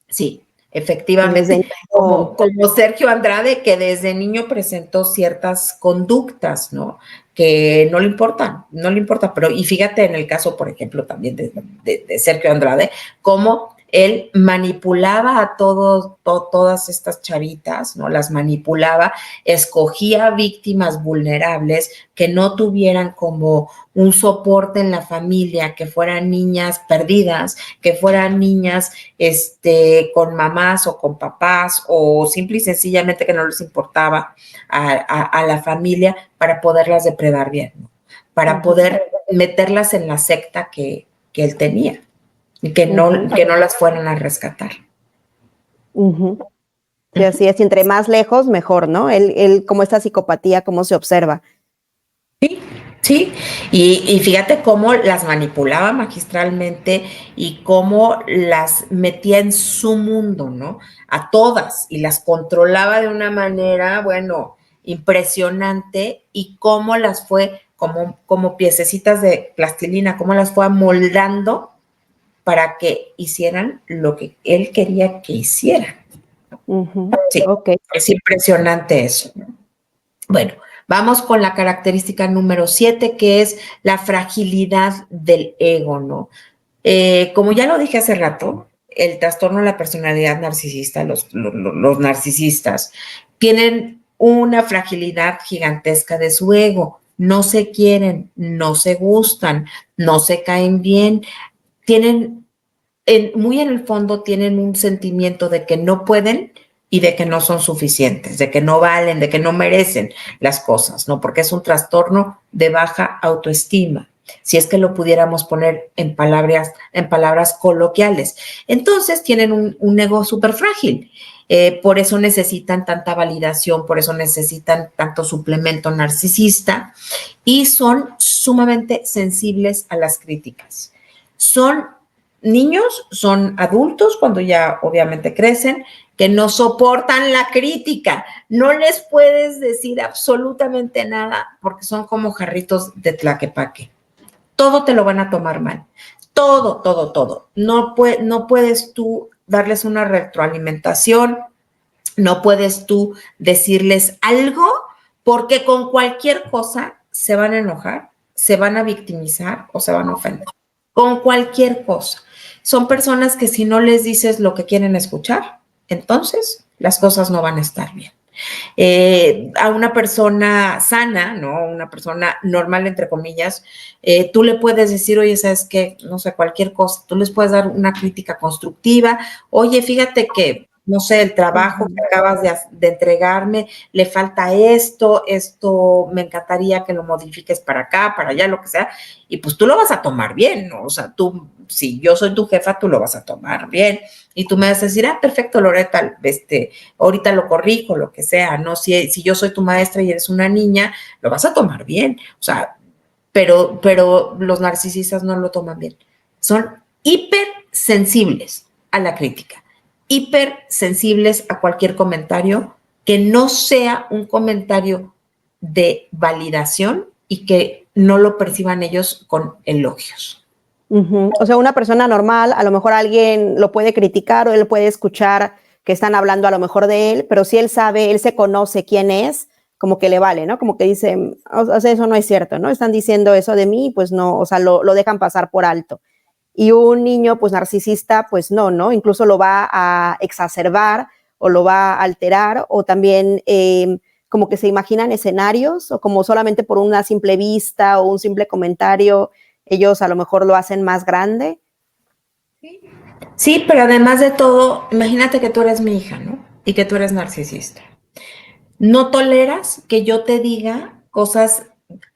Sí, efectivamente, como Sergio Andrade, que desde niño presentó ciertas conductas, ¿no? Que no le importa, pero y fíjate en el caso, por ejemplo, también de Sergio Andrade, cómo él manipulaba a todas estas chavitas, ¿no? Las manipulaba, escogía víctimas vulnerables que no tuvieran como un soporte en la familia, que fueran niñas perdidas, que fueran niñas con mamás o con papás, o simple y sencillamente que no les importaba a la familia, para poderlas depredar bien, ¿no? Para poder meterlas en la secta que él tenía y que no las fueran a rescatar. Sí, así es, y entre más lejos, mejor, ¿no? Él como esta psicopatía, cómo se observa. Sí, y fíjate cómo las manipulaba magistralmente y cómo las metía en su mundo, ¿no? A todas, y las controlaba de una manera, bueno, impresionante, y cómo las fue como piececitas de plastilina, cómo las fue amoldando para que hicieran lo que él quería que hicieran. Sí, es impresionante eso. Bueno, vamos con la característica número 7, que es la fragilidad del ego, ¿no? Como ya lo dije hace rato, el trastorno de la personalidad narcisista, los narcisistas, tienen una fragilidad gigantesca de su ego, no se quieren, no se gustan, no se caen bien, tienen, muy en el fondo tienen un sentimiento de que no pueden y de que no son suficientes, de que no valen, de que no merecen las cosas, ¿no? Porque es un trastorno de baja autoestima, si es que lo pudiéramos poner en palabras coloquiales. Entonces tienen un ego súper frágil. Por eso necesitan tanta validación, por eso necesitan tanto suplemento narcisista y son sumamente sensibles a las críticas. Son niños, son adultos cuando ya obviamente crecen, que no soportan la crítica. No les puedes decir absolutamente nada porque son como jarritos de tlaquepaque. Todo te lo van a tomar mal. Todo, todo, todo. No puedes tú darles una retroalimentación, no puedes tú decirles algo porque con cualquier cosa se van a enojar, se van a victimizar o se van a ofender. Con cualquier cosa. Son personas que si no les dices lo que quieren escuchar, entonces las cosas no van a estar bien. A una persona sana, ¿no? Una persona normal, entre comillas, tú le puedes decir, oye, ¿sabes qué? No sé, cualquier cosa. Tú les puedes dar una crítica constructiva. Oye, fíjate que, no sé, el trabajo que acabas de entregarme, le falta esto me encantaría que lo modifiques para acá, para allá, lo que sea. Y pues tú lo vas a tomar bien, ¿no? O sea, tú, si yo soy tu jefa, tú lo vas a tomar bien. Y tú me vas a decir, perfecto, Loreta, ahorita lo corrijo, lo que sea, ¿no? Si yo soy tu maestra y eres una niña, lo vas a tomar bien. O sea, pero los narcisistas no lo toman bien. Son hipersensibles a la crítica, hipersensibles a cualquier comentario que no sea un comentario de validación y que no lo perciban ellos con elogios. O sea, una persona normal, a lo mejor alguien lo puede criticar o él puede escuchar que están hablando a lo mejor de él, pero si él sabe, él se conoce quién es, como que le vale, ¿no? Como que dice, o sea, eso no es cierto, ¿no? Están diciendo eso de mí, pues no, o sea, lo dejan pasar por alto. Y un niño, pues narcisista, pues no, ¿no? Incluso lo va a exacerbar o lo va a alterar o también como que se imaginan escenarios o como solamente por una simple vista o un simple comentario ellos a lo mejor lo hacen más grande. Sí, pero además de todo, imagínate que tú eres mi hija, ¿no? Y que tú eres narcisista. No toleras que yo te diga cosas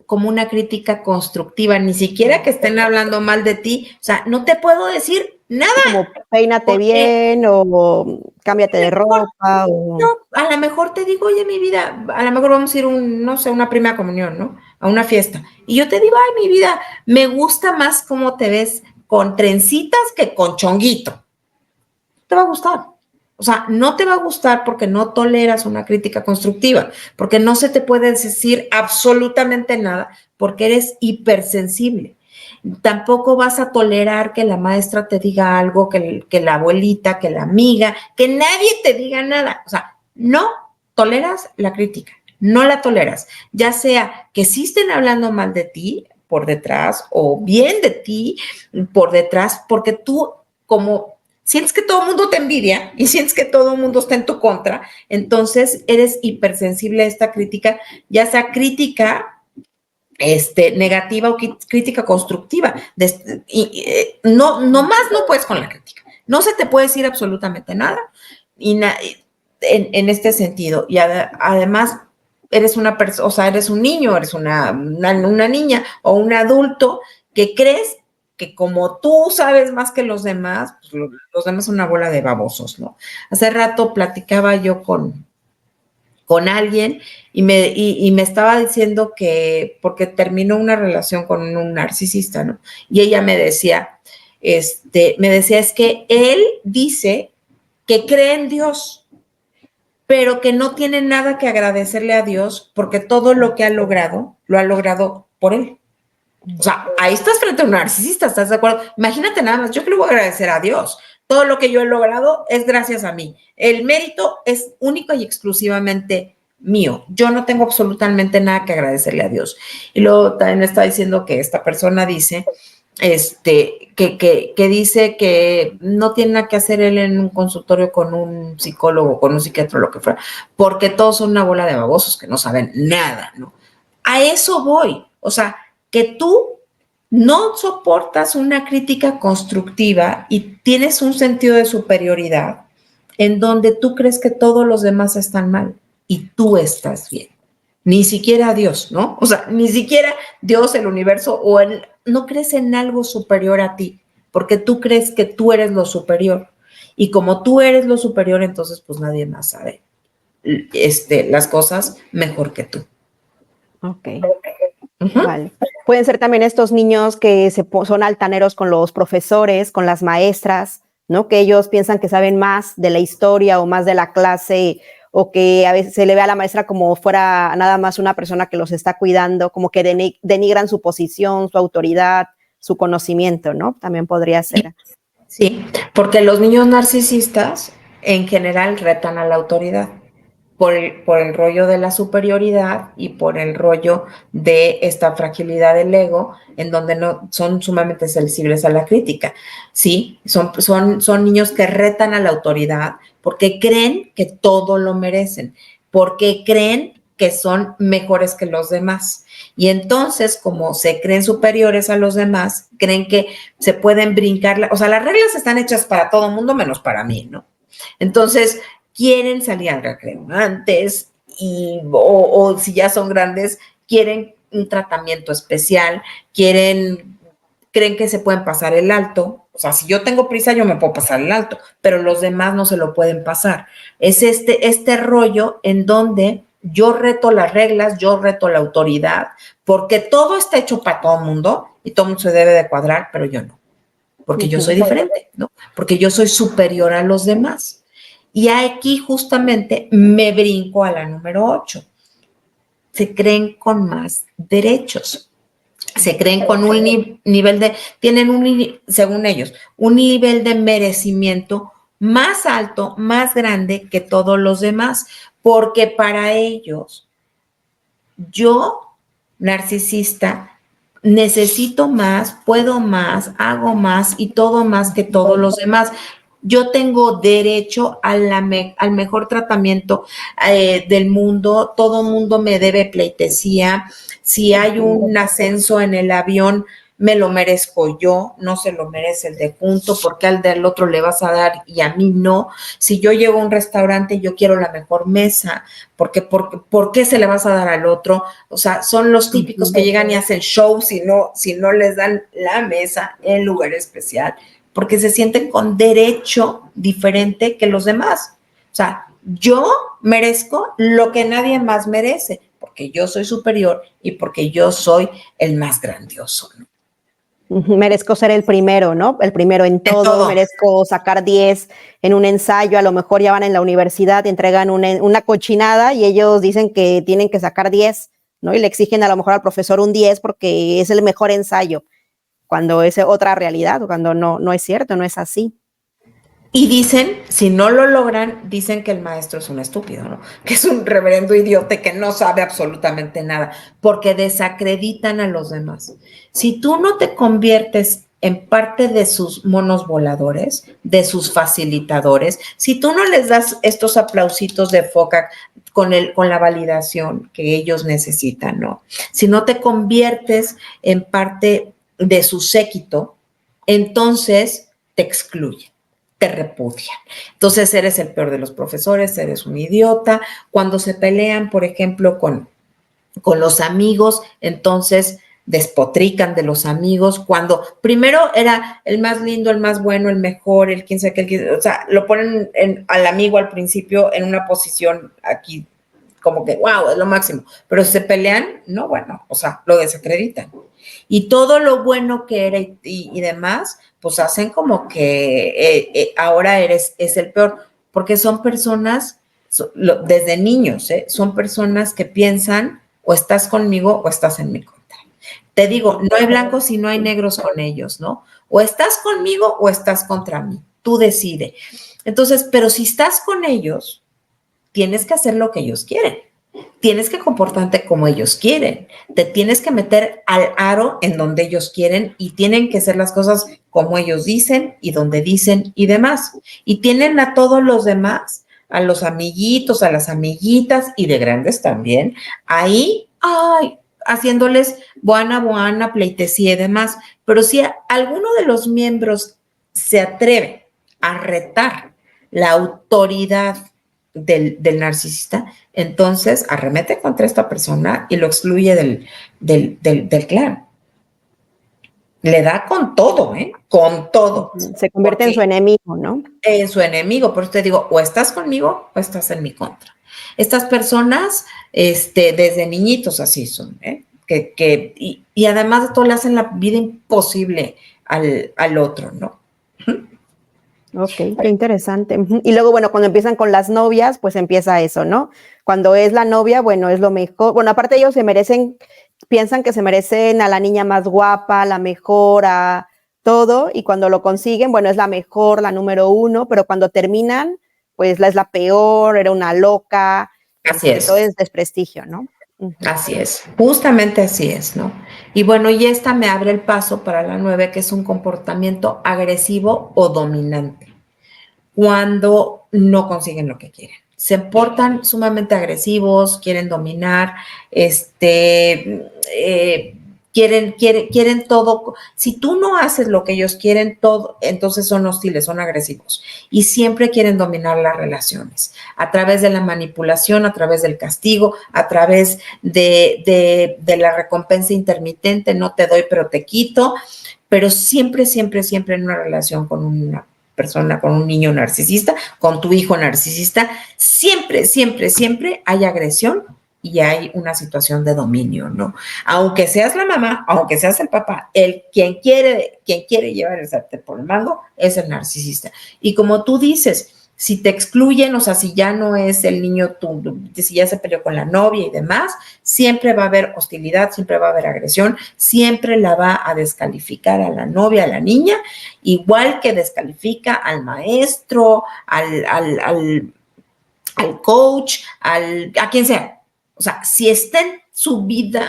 como una crítica constructiva, ni siquiera que estén hablando mal de ti. O sea, no te puedo decir nada. Como peínate bien o cámbiate de ropa. No, a lo mejor te digo, oye, mi vida, a lo mejor vamos a ir no sé, una primera comunión, ¿no? A una fiesta. Y yo te digo, ay, mi vida, me gusta más cómo te ves con trencitas que con chonguito. Te va a gustar. O sea, no te va a gustar porque no toleras una crítica constructiva, porque no se te puede decir absolutamente nada, porque eres hipersensible. Tampoco vas a tolerar que la maestra te diga algo, que la abuelita, que la amiga, que nadie te diga nada. O sea, no toleras la crítica, no la toleras. Ya sea que sí estén hablando mal de ti por detrás o bien de ti por detrás, porque tú como sientes que todo el mundo te envidia y sientes que todo el mundo está en tu contra, entonces eres hipersensible a esta crítica, ya sea crítica negativa o crítica constructiva. No más no puedes con la crítica. No se te puede decir absolutamente nada en este sentido. Y además eres una persona, o sea, eres un niño, eres una niña o un adulto que crees que como tú sabes más que los demás, pues los demás son una bola de babosos, ¿no? Hace rato platicaba yo con alguien y me estaba diciendo que, porque terminó una relación con un narcisista, ¿no? Y ella me decía, es que él dice que cree en Dios, pero que no tiene nada que agradecerle a Dios porque todo lo que ha logrado, lo ha logrado por él. O sea, ahí estás frente a un narcisista, ¿estás de acuerdo? Imagínate nada más, yo que le voy a agradecer a Dios. Todo lo que yo he logrado es gracias a mí. El mérito es único y exclusivamente mío. Yo no tengo absolutamente nada que agradecerle a Dios. Y luego también está diciendo que esta persona dice que dice que no tiene nada que hacer él en un consultorio con un psicólogo, con un psiquiatra, lo que fuera, porque todos son una bola de babosos que no saben nada, ¿no? A eso voy. O sea, que tú no soportas una crítica constructiva y tienes un sentido de superioridad en donde tú crees que todos los demás están mal y tú estás bien. Ni siquiera Dios, ¿no? O sea, ni siquiera Dios, el universo no crees en algo superior a ti, porque tú crees que tú eres lo superior. Y como tú eres lo superior, entonces pues nadie más sabe las cosas mejor que tú. Ok. Vale. Pueden ser también estos niños que son altaneros con los profesores, con las maestras, ¿no? Que ellos piensan que saben más de la historia o más de la clase, o que a veces se le ve a la maestra como fuera nada más una persona que los está cuidando, como que denigran su posición, su autoridad, su conocimiento, ¿no? También podría ser. Sí, porque los niños narcisistas en general retan a la autoridad por el rollo de la superioridad y por el rollo de esta fragilidad del ego, en donde no son sumamente sensibles a la crítica. Sí, son niños que retan a la autoridad porque creen que todo lo merecen, porque creen que son mejores que los demás. Y entonces, como se creen superiores a los demás, creen que se pueden brincar, o sea, las reglas están hechas para todo el mundo menos para mí, ¿no? Entonces, quieren salir al recreo antes o si ya son grandes, quieren un tratamiento especial, creen que se pueden pasar el alto. O sea, si yo tengo prisa, yo me puedo pasar el alto, pero los demás no se lo pueden pasar. Es este rollo en donde yo reto las reglas, yo reto la autoridad, porque todo está hecho para todo el mundo y todo el mundo se debe de cuadrar, pero yo no, porque yo soy diferente, ¿no? Porque yo soy superior a los demás. Y aquí justamente me brinco a la número 8. Se creen con más derechos. Se creen con un nivel tienen según ellos, un nivel de merecimiento más alto, más grande que todos los demás, porque para ellos, yo, narcisista, necesito más, puedo más, hago más y todo más que todos los demás. Yo tengo derecho al mejor tratamiento del mundo, todo mundo me debe pleitesía. Si hay un ascenso en el avión, me lo merezco yo, no se lo merece el de junto, porque al del otro le vas a dar y a mí no. Si yo llego a un restaurante, yo quiero la mejor mesa, ¿por qué se le vas a dar al otro? O sea, son los típicos que llegan y hacen show si no les dan la mesa en lugar especial, porque se sienten con derecho diferente que los demás. O sea, yo merezco lo que nadie más merece, porque yo soy superior y porque yo soy el más grandioso, ¿no? Merezco ser el primero, ¿no? El primero en todo, merezco sacar 10 en un ensayo, a lo mejor ya van en la universidad, entregan una cochinada y ellos dicen que tienen que sacar 10, ¿no? Y le exigen a lo mejor al profesor un 10 porque es el mejor ensayo, cuando es otra realidad, cuando no es cierto, no es así. Y dicen, si no lo logran, dicen que el maestro es un estúpido, ¿no? Que es un reverendo idiota que no sabe absolutamente nada, porque desacreditan a los demás. Si tú no te conviertes en parte de sus monos voladores, de sus facilitadores, si tú no les das estos aplausitos de foca con la validación que ellos necesitan, ¿no? Si no te conviertes en parte de su séquito, entonces te excluyen, te repudian. Entonces eres el peor de los profesores, eres un idiota. Cuando se pelean, por ejemplo, con los amigos, entonces despotrican de los amigos, cuando primero era el más lindo, el más bueno, el mejor, el quién sabe qué, o sea, lo ponen al amigo al principio en una posición aquí como que, wow, es lo máximo, pero si se pelean, no, bueno, o sea, lo desacreditan. Y todo lo bueno que era y demás, pues hacen como que ahora es el peor, porque son personas, desde niños, son personas que piensan o estás conmigo o estás en mi contra. Te digo, no hay blancos y no hay negros con ellos, ¿no? O estás conmigo o estás contra mí, tú decide. Entonces, pero si estás con ellos, tienes que hacer lo que ellos quieren. tienes que comportarte como ellos quieren, te tienes que meter al aro en donde ellos quieren y tienen que ser las cosas como ellos dicen y donde dicen y demás. Y tienen a todos los demás, a los amiguitos, a las amiguitas y de grandes también, ahí, ay, haciéndoles buena, pleitesía y demás. Pero si alguno de los miembros se atreve a retar la autoridad del narcisista, entonces arremete contra esta persona y lo excluye del clan. Le da con todo, ¿eh? Con todo. Se convierte en su enemigo, ¿no? En su enemigo. Por eso te digo, o estás conmigo o estás en mi contra. Estas personas, desde niñitos así son, ¿eh? Y además de todo le hacen la vida imposible al otro, ¿no? Ok, qué interesante. Y luego, bueno, cuando empiezan con las novias, pues empieza eso, ¿no? Cuando es la novia, bueno, es lo mejor. Bueno, aparte ellos piensan que se merecen a la niña más guapa, la mejor, a todo, y cuando lo consiguen, bueno, es la mejor, la número uno, pero cuando terminan, pues es la peor, era una loca, Así es. todo es desprestigio, ¿no? Así es, justamente así es, ¿no? Y bueno, y esta me abre el paso para la 9, que es un comportamiento agresivo o dominante, cuando no consiguen lo que quieren. Se portan sumamente agresivos, quieren dominar, quieren todo. Si tú no haces lo que ellos quieren, todo, entonces son hostiles, son agresivos y siempre quieren dominar las relaciones a través de la manipulación, a través del castigo, a través de la recompensa intermitente, no te doy pero te quito, pero siempre en una relación con una persona, con un niño narcisista, con tu hijo narcisista, siempre hay agresión y hay una situación de dominio, ¿no? Aunque seas la mamá, aunque seas el papá, quien quiere llevar el sartén por el mango es el narcisista. Y como tú dices, si te excluyen, o sea, si ya no es el niño, si ya se peleó con la novia y demás, siempre va a haber hostilidad, siempre va a haber agresión, siempre la va a descalificar a la novia, a la niña, igual que descalifica al maestro, al coach, a quien sea. O sea, si está en su vida,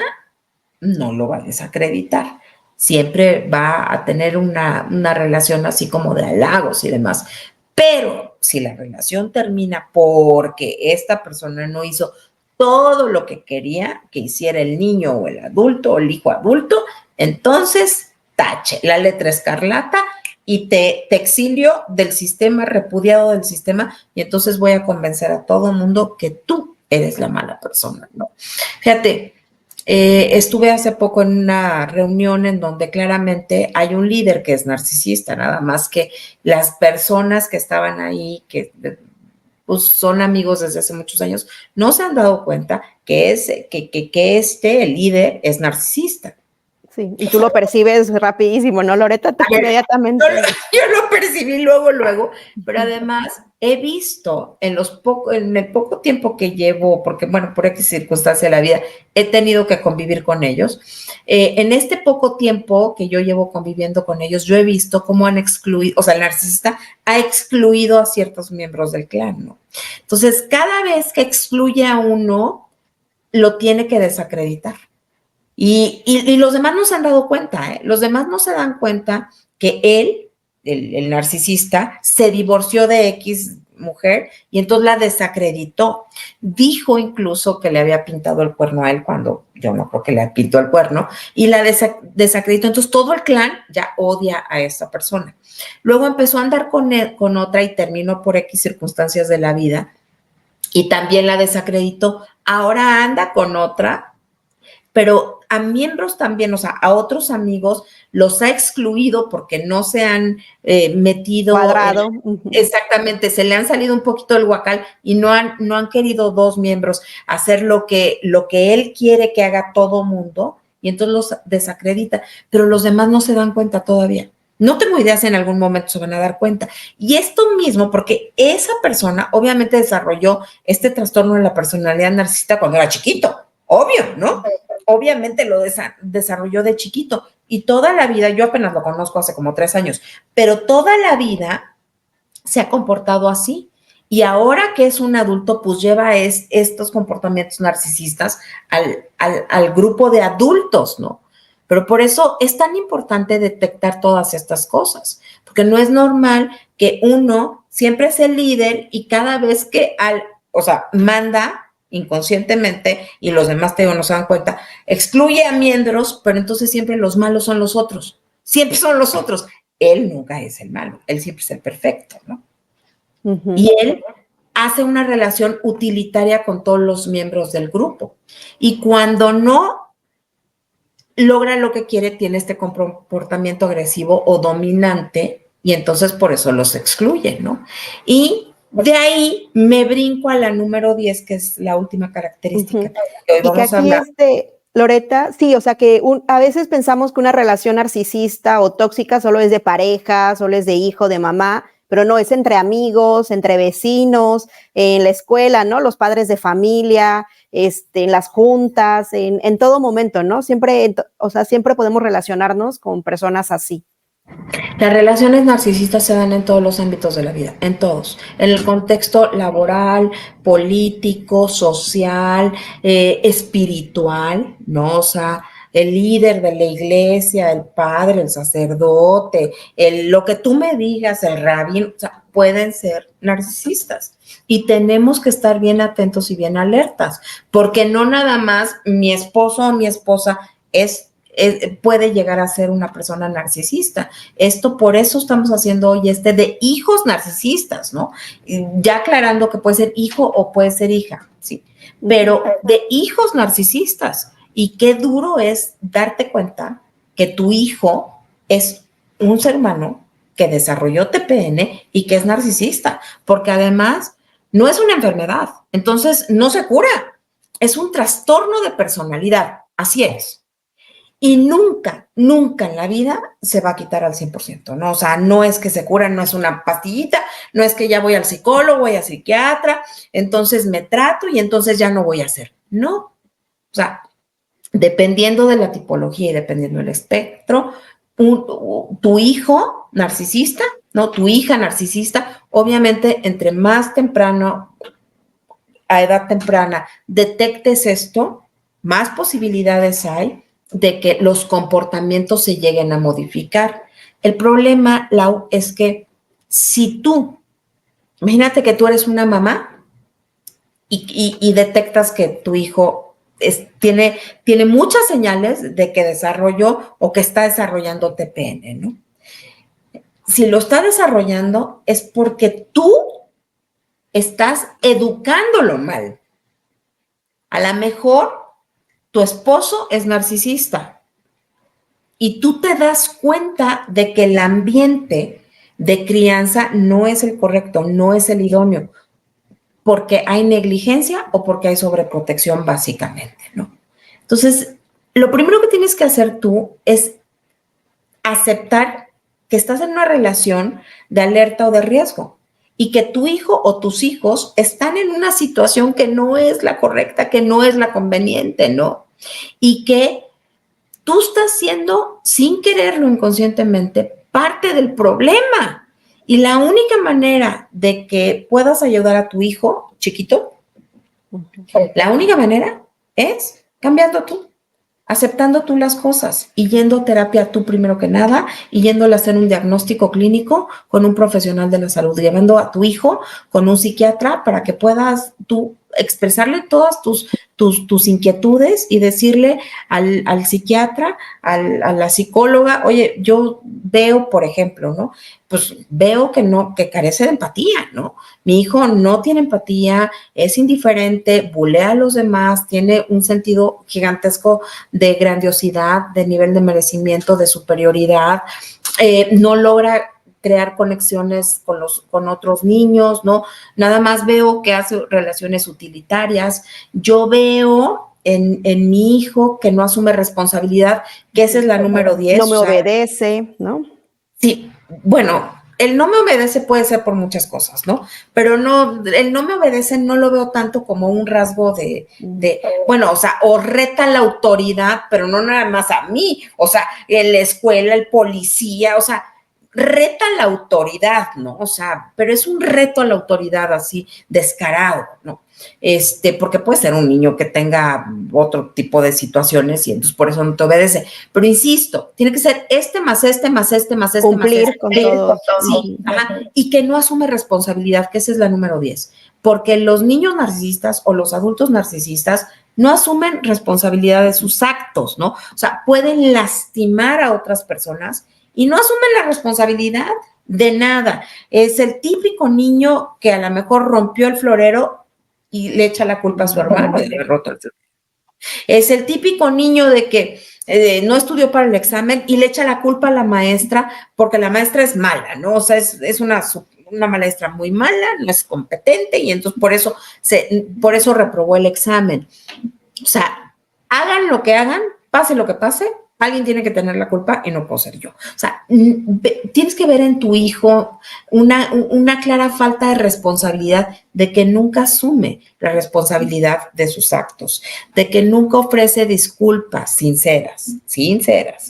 no lo va a desacreditar. Siempre va a tener una relación así como de halagos y demás. Pero si la relación termina porque esta persona no hizo todo lo que quería que hiciera el niño o el adulto o el hijo adulto, entonces tache, la letra escarlata y te exilio del sistema, repudiado del sistema, y entonces voy a convencer a todo el mundo que tú eres la mala persona, ¿no? Fíjate, estuve hace poco en una reunión en donde claramente hay un líder que es narcisista, nada más que las personas que estaban ahí, que pues, son amigos desde hace muchos años, no se han dado cuenta que el líder es narcisista. Sí, y tú lo percibes rapidísimo, ¿no, Loretta? Inmediatamente. Yo lo percibí luego, pero además he visto en el poco tiempo que llevo, porque bueno, por X circunstancia de la vida, he tenido que convivir con ellos. En este poco tiempo que yo llevo conviviendo con ellos, yo he visto cómo han excluido, o sea, el narcisista ha excluido a ciertos miembros del clan, ¿no? Entonces, cada vez que excluye a uno, lo tiene que desacreditar. Y los demás no se han dado cuenta, ¿eh? Los demás no se dan cuenta que él, el narcisista, se divorció de X mujer y entonces la desacreditó. Dijo incluso que le había pintado el cuerno a él cuando yo no creo que le pintó el cuerno y la desacreditó. Entonces todo el clan ya odia a esa persona. Luego empezó a andar con otra y terminó por X circunstancias de la vida y también la desacreditó. Ahora anda con otra, pero a miembros también, o sea, a otros amigos los ha excluido porque no se han metido. Cuadrado. Exactamente, se le han salido un poquito del huacal y no han querido dos miembros hacer lo que él quiere que haga todo mundo y entonces los desacredita, pero los demás no se dan cuenta todavía. No tengo idea si en algún momento se van a dar cuenta. Y esto mismo, porque esa persona obviamente desarrolló este trastorno de la personalidad narcisista cuando era chiquito, obvio, ¿no? Obviamente lo desarrolló de chiquito y toda la vida, yo apenas lo conozco hace como 3 años, pero toda la vida se ha comportado así Y ahora que es un adulto, pues lleva estos comportamientos narcisistas al grupo de adultos, ¿no? Pero por eso es tan importante detectar todas estas cosas, porque no es normal que uno siempre es el líder y cada vez que manda inconscientemente y los demás, te digo, no se dan cuenta, excluye a miembros, pero entonces siempre los malos son los otros, siempre son los otros. Él nunca es el malo, él siempre es el perfecto, ¿no? Ujú. Y él hace una relación utilitaria con todos los miembros del grupo. Y cuando no logra lo que quiere, tiene este comportamiento agresivo o dominante, y entonces por eso los excluye, ¿no? Y de ahí me brinco a la número 10, que es la última característica Ujú. que hoy Y que vamos a aquí, hablar. Loreta, sí, o sea que a veces pensamos que una relación narcisista o tóxica solo es de pareja, solo es de hijo, de mamá, pero no, es entre amigos, entre vecinos, en la escuela, ¿no? Los padres de familia, en las juntas, en todo momento, ¿no? Siempre, o sea, siempre podemos relacionarnos con personas así. Las relaciones narcisistas se dan en todos los ámbitos de la vida, en todos, en el contexto laboral, político, social, espiritual, ¿no? O sea, el líder de la iglesia, el padre, el sacerdote, lo que tú me digas, el rabino, o sea, pueden ser narcisistas. Y tenemos que estar bien atentos y bien alertas, porque no nada más mi esposo o mi esposa puede llegar a ser una persona narcisista. Esto por eso estamos haciendo hoy de hijos narcisistas, ¿no? Ya aclarando que puede ser hijo o puede ser hija, ¿sí? Pero de hijos narcisistas. Y qué duro es darte cuenta que tu hijo es un ser humano que desarrolló TPN y que es narcisista, porque además no es una enfermedad, entonces no se cura, es un trastorno de personalidad, así es. Y nunca, nunca en la vida se va a quitar al 100%, ¿no? O sea, no es que se cura, no es una pastillita, no es que ya voy al psicólogo, voy al psiquiatra, entonces me trato y entonces ya no voy a hacer. No, o sea, dependiendo de la tipología y dependiendo del espectro, tu hijo narcisista, ¿no? Tu hija narcisista, obviamente entre más temprano, a edad temprana, detectes esto, más posibilidades hay de que los comportamientos se lleguen a modificar. El problema, Lau, es que si imagínate que tú eres una mamá y detectas que tu hijo tiene muchas señales de que desarrolló o que está desarrollando TPN, ¿no? Si lo está desarrollando es porque tú estás educándolo mal. A lo mejor tu esposo es narcisista y tú te das cuenta de que el ambiente de crianza no es el correcto, no es el idóneo, porque hay negligencia o porque hay sobreprotección básicamente, ¿no? Entonces, lo primero que tienes que hacer tú es aceptar que estás en una relación de alerta o de riesgo y que tu hijo o tus hijos están en una situación que no es la correcta, que no es la conveniente, ¿no? Y que tú estás siendo, sin quererlo inconscientemente, parte del problema. Y la única manera de que puedas ayudar a tu hijo chiquito, la única manera es cambiando tú, aceptando tú las cosas y yendo a terapia tú primero que nada y yéndole a hacer un diagnóstico clínico con un profesional de la salud, llevando a tu hijo con un psiquiatra para que puedas tú expresarle todas tus inquietudes y decirle al psiquiatra, a la psicóloga, oye, yo veo, por ejemplo, ¿no? Pues veo que carece de empatía, ¿no? Mi hijo no tiene empatía, es indiferente, bulea a los demás, tiene un sentido gigantesco de grandiosidad, de nivel de merecimiento, de superioridad, no logra crear conexiones con otros niños, ¿no? Nada más veo que hace relaciones utilitarias. Yo veo en mi hijo que no asume responsabilidad, que esa es la número 10. No me obedece, ¿no? Sí, bueno, el no me obedece puede ser por muchas cosas, ¿no? Pero no, el no me obedece no lo veo tanto como un rasgo bueno, o sea, o reta la autoridad, pero no nada más a mí, o sea, en la escuela, el policía, o sea, reta a la autoridad, ¿no? O sea, pero es un reto a la autoridad así descarado, ¿no? Porque puede ser un niño que tenga otro tipo de situaciones y entonces por eso no te obedece. Pero insisto, tiene que ser más este, más este, más este, Cumplir más este. con todo. Sí, ajá. Y que no asume responsabilidad, que esa es la número 10. Porque los niños narcisistas o los adultos narcisistas no asumen responsabilidad de sus actos, ¿no? O sea, pueden lastimar a otras personas y no asumen la responsabilidad de nada. Es el típico niño que a lo mejor rompió el florero y le echa la culpa a su hermano de haber roto el florero. Es el típico niño de que no estudió para el examen y le echa la culpa a la maestra porque la maestra es mala, ¿no? O sea, es una maestra muy mala, no es competente y entonces por eso reprobó el examen. O sea, hagan lo que hagan, pase lo que pase, alguien tiene que tener la culpa y no puedo ser yo. O sea, tienes que ver en tu hijo una clara falta de responsabilidad, de que nunca asume la responsabilidad de sus actos, de que nunca ofrece disculpas sinceras,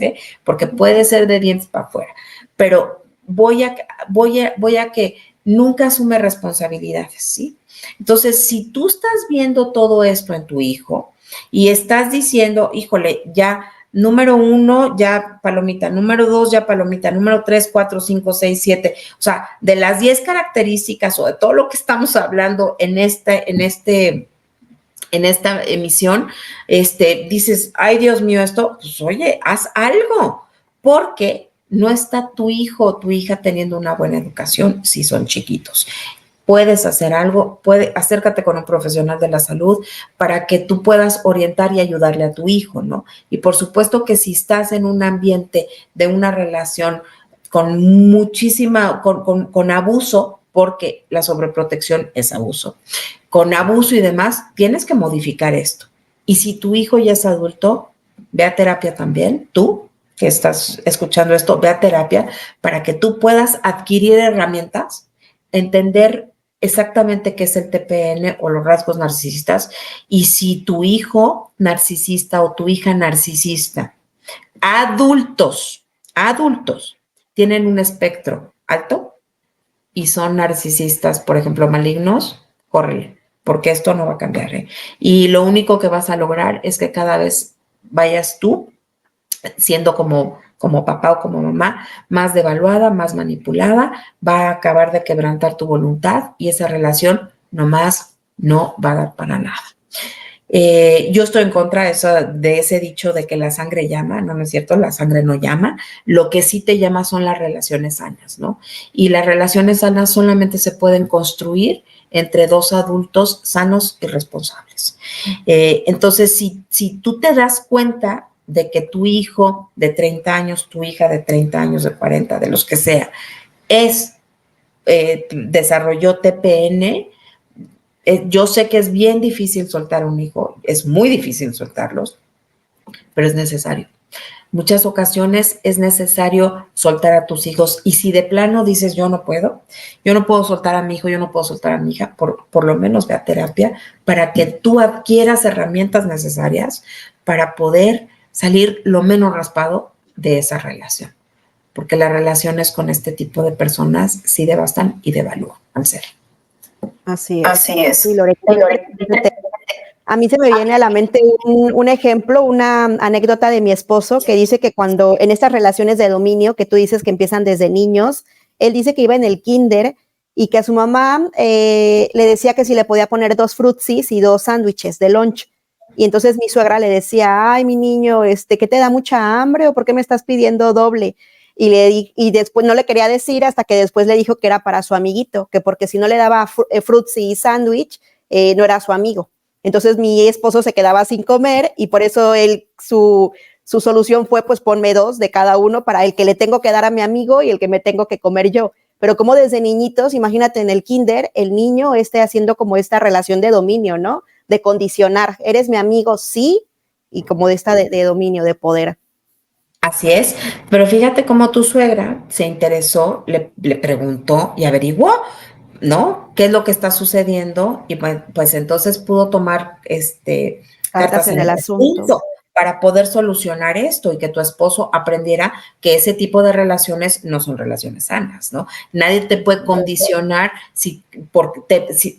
¿eh? Porque puede ser de dientes para afuera, pero voy a que nunca asume responsabilidades, ¿sí? Entonces, si tú estás viendo todo esto en tu hijo, y estás diciendo, híjole, ya número 1, ya palomita, número 2, ya palomita, número 3, 4, 5, 6, 7, o sea, de las 10 características o de todo lo que estamos hablando en esta emisión, dices, ay, Dios mío, esto, pues oye, haz algo, porque no está tu hijo o tu hija teniendo una buena educación si son chiquitos. Puedes hacer algo, acércate con un profesional de la salud para que tú puedas orientar y ayudarle a tu hijo, ¿no? Y por supuesto que si estás en un ambiente de una relación con abuso, porque la sobreprotección es abuso, con abuso y demás, tienes que modificar esto. Y si tu hijo ya es adulto, ve a terapia también, tú que estás escuchando esto, ve a terapia para que tú puedas adquirir herramientas, entender exactamente qué es el TPN o los rasgos narcisistas, y si tu hijo narcisista o tu hija narcisista, adultos, tienen un espectro alto y son narcisistas, por ejemplo, malignos, córrele, porque esto no va a cambiar, ¿eh? Y lo único que vas a lograr es que cada vez vayas tú siendo como papá o como mamá, más devaluada, más manipulada, va a acabar de quebrantar tu voluntad y esa relación nomás no va a dar para nada. Yo estoy en contra de ese dicho de que la sangre llama, no es cierto, la sangre no llama, lo que sí te llama son las relaciones sanas, ¿no? Y las relaciones sanas solamente se pueden construir entre dos adultos sanos y responsables. Entonces, si tú te das cuenta de que tu hijo de 30 años, tu hija de 30 años, de 40, de los que sea, desarrolló TPN, yo sé que es bien difícil soltar a un hijo, es muy difícil soltarlos, pero es necesario. Muchas ocasiones es necesario soltar a tus hijos y si de plano dices yo no puedo soltar a mi hijo, yo no puedo soltar a mi hija, por lo menos ve a terapia para que tú adquieras herramientas necesarias para poder salir lo menos raspado de esa relación, porque las relaciones con este tipo de personas sí devastan y devalúan al ser. Así es. Así es. Sí, Loretta, a mí se me viene a la mente un ejemplo, una anécdota de mi esposo que dice que cuando en estas relaciones de dominio que tú dices que empiezan desde niños, él dice que iba en el kinder y que a su mamá le decía que si le podía poner 2 frutsis y 2 sándwiches de lunch. Y entonces mi suegra le decía, ay, mi niño, ¿que te da mucha hambre o por qué me estás pidiendo doble? Y después no le quería decir hasta que después le dijo que era para su amiguito, que porque si no le daba frutsi y sándwich, no era su amigo. Entonces mi esposo se quedaba sin comer y por eso su solución fue pues ponme 2 de cada uno para el que le tengo que dar a mi amigo y el que me tengo que comer yo. Pero como desde niñitos, imagínate en el kinder, el niño haciendo como esta relación de dominio, ¿no? De condicionar, eres mi amigo, sí, y como de esta de dominio, de poder. Así es, pero fíjate cómo tu suegra se interesó, le preguntó y averiguó, ¿no? ¿Qué es lo que está sucediendo? Y pues entonces pudo tomar cartas en el asunto. para poder solucionar esto y que tu esposo aprendiera que ese tipo de relaciones no son relaciones sanas, ¿no? Nadie te puede condicionar si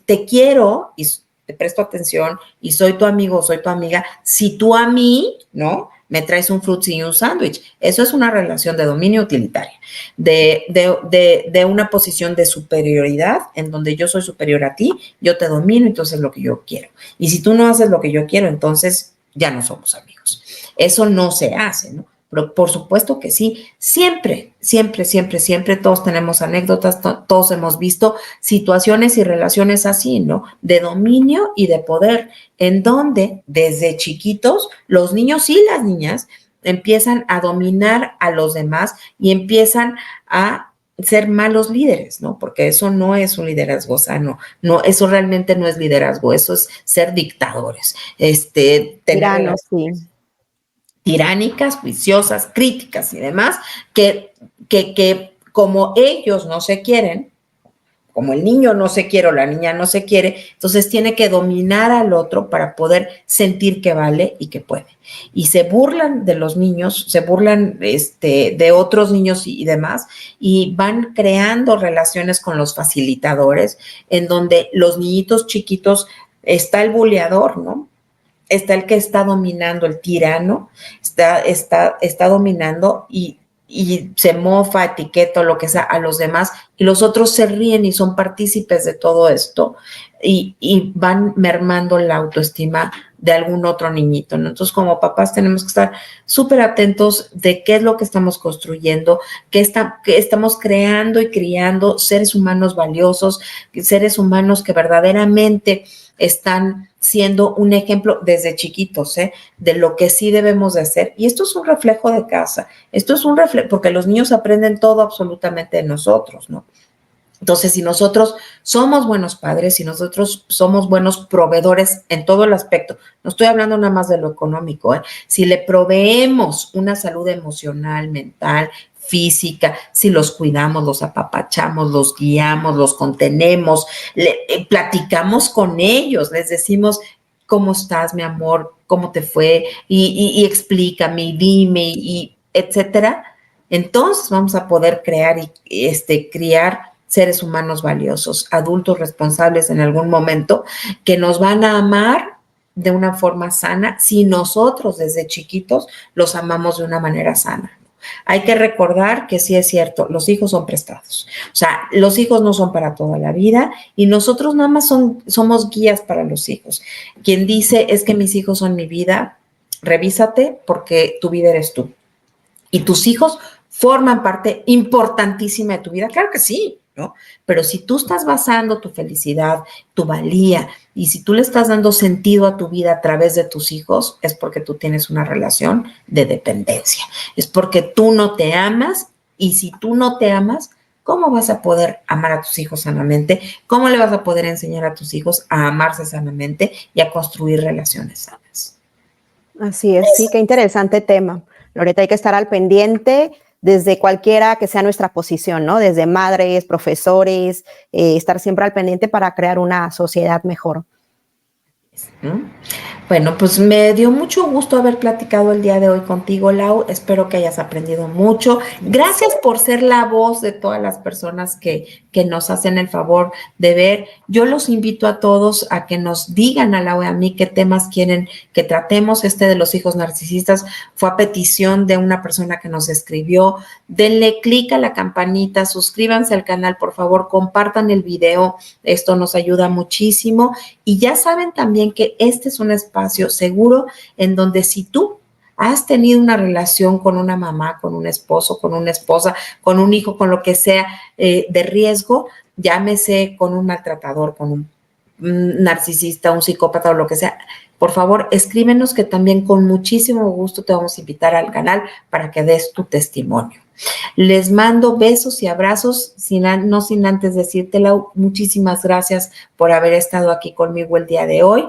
te quiero y te presto atención y soy tu amigo o soy tu amiga, si tú a mí, ¿no? Me traes un frutzi y un sándwich. Eso es una relación de dominio utilitaria, de una posición de superioridad en donde yo soy superior a ti, yo te domino, entonces lo que yo quiero. Y si tú no haces lo que yo quiero, entonces ya no somos amigos. Eso no se hace, ¿no? Pero por supuesto que sí, siempre, siempre, siempre, siempre todos tenemos anécdotas, todos hemos visto situaciones y relaciones así, ¿no? De dominio y de poder, en donde desde chiquitos los niños y las niñas empiezan a dominar a los demás y empiezan a ser malos líderes, ¿no? Porque eso no es un liderazgo sano, no, eso realmente no es liderazgo, eso es ser dictadores, tener Tiranos, sí. tiránicas, juiciosas, críticas y demás, que como ellos no se quieren, como el niño no se quiere o la niña no se quiere, entonces tiene que dominar al otro para poder sentir que vale y que puede. Y se burlan de los niños, se burlan de otros niños y demás, y van creando relaciones con los facilitadores, en donde los niñitos chiquitos está el buleador, ¿no? Está el que está dominando, el tirano, está dominando y se mofa, etiqueta o lo que sea a los demás, y los otros se ríen y son partícipes de todo esto y van mermando la autoestima de algún otro niñito, ¿no? Entonces, como papás tenemos que estar súper atentos de qué es lo que estamos construyendo, que estamos creando y criando seres humanos valiosos, seres humanos que verdaderamente están siendo un ejemplo desde chiquitos, de lo que sí debemos de hacer. Y esto es un reflejo de casa, esto es un reflejo, porque los niños aprenden todo absolutamente de nosotros, ¿no? Entonces, si nosotros somos buenos padres, si nosotros somos buenos proveedores en todo el aspecto, no estoy hablando nada más de lo económico, si le proveemos una salud emocional, mental, física, si los cuidamos, los apapachamos, los guiamos, los contenemos, platicamos con ellos, les decimos, ¿cómo estás, mi amor? ¿Cómo te fue? Y explícame, y dime, y etcétera. Entonces vamos a poder crear y criar seres humanos valiosos, adultos responsables en algún momento, que nos van a amar de una forma sana si nosotros desde chiquitos los amamos de una manera sana. Hay que recordar que sí es cierto, los hijos son prestados. O sea, los hijos no son para toda la vida y nosotros nada más somos guías para los hijos. Quien dice es que mis hijos son mi vida, revísate porque tu vida eres tú. Y tus hijos forman parte importantísima de tu vida. Claro que sí, ¿no? Pero si tú estás basando tu felicidad, tu valía, y si tú le estás dando sentido a tu vida a través de tus hijos, es porque tú tienes una relación de dependencia. Es porque tú no te amas, y si tú no te amas, ¿cómo vas a poder amar a tus hijos sanamente? ¿Cómo le vas a poder enseñar a tus hijos a amarse sanamente y a construir relaciones sanas? Así es, sí, qué interesante tema. Loreta, hay que estar al pendiente desde cualquiera que sea nuestra posición, ¿no? Desde madres, profesores, estar siempre al pendiente para crear una sociedad mejor. Bueno, pues me dio mucho gusto haber platicado el día de hoy contigo, Lau. Espero que hayas aprendido mucho. Gracias por ser la voz de todas las personas que nos hacen el favor de ver. Yo los invito a todos a que nos digan a Lau y a mí qué temas quieren que tratemos. De los hijos narcisistas fue a petición de una persona que nos escribió. Denle clic a la campanita, suscríbanse al canal, por favor, compartan el video. Esto nos ayuda muchísimo. Y ya saben también que este es un espacio seguro en donde si tú has tenido una relación con una mamá, con un esposo, con una esposa, con un hijo, con lo que sea de riesgo, llámese con un maltratador, con un narcisista, un psicópata o lo que sea, por favor, escríbenos que también con muchísimo gusto te vamos a invitar al canal para que des tu testimonio. Les mando besos y abrazos, no sin antes decírtela, muchísimas gracias por haber estado aquí conmigo el día de hoy.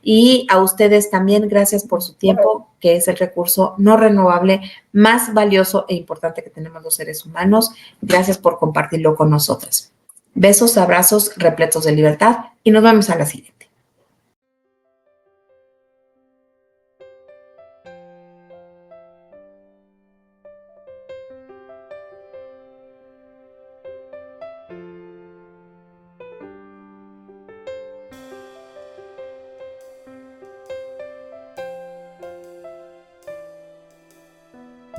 Y a ustedes también, gracias por su tiempo, que es el recurso no renovable más valioso e importante que tenemos los seres humanos. Gracias por compartirlo con nosotros. Besos, abrazos repletos de libertad y nos vemos a la siguiente.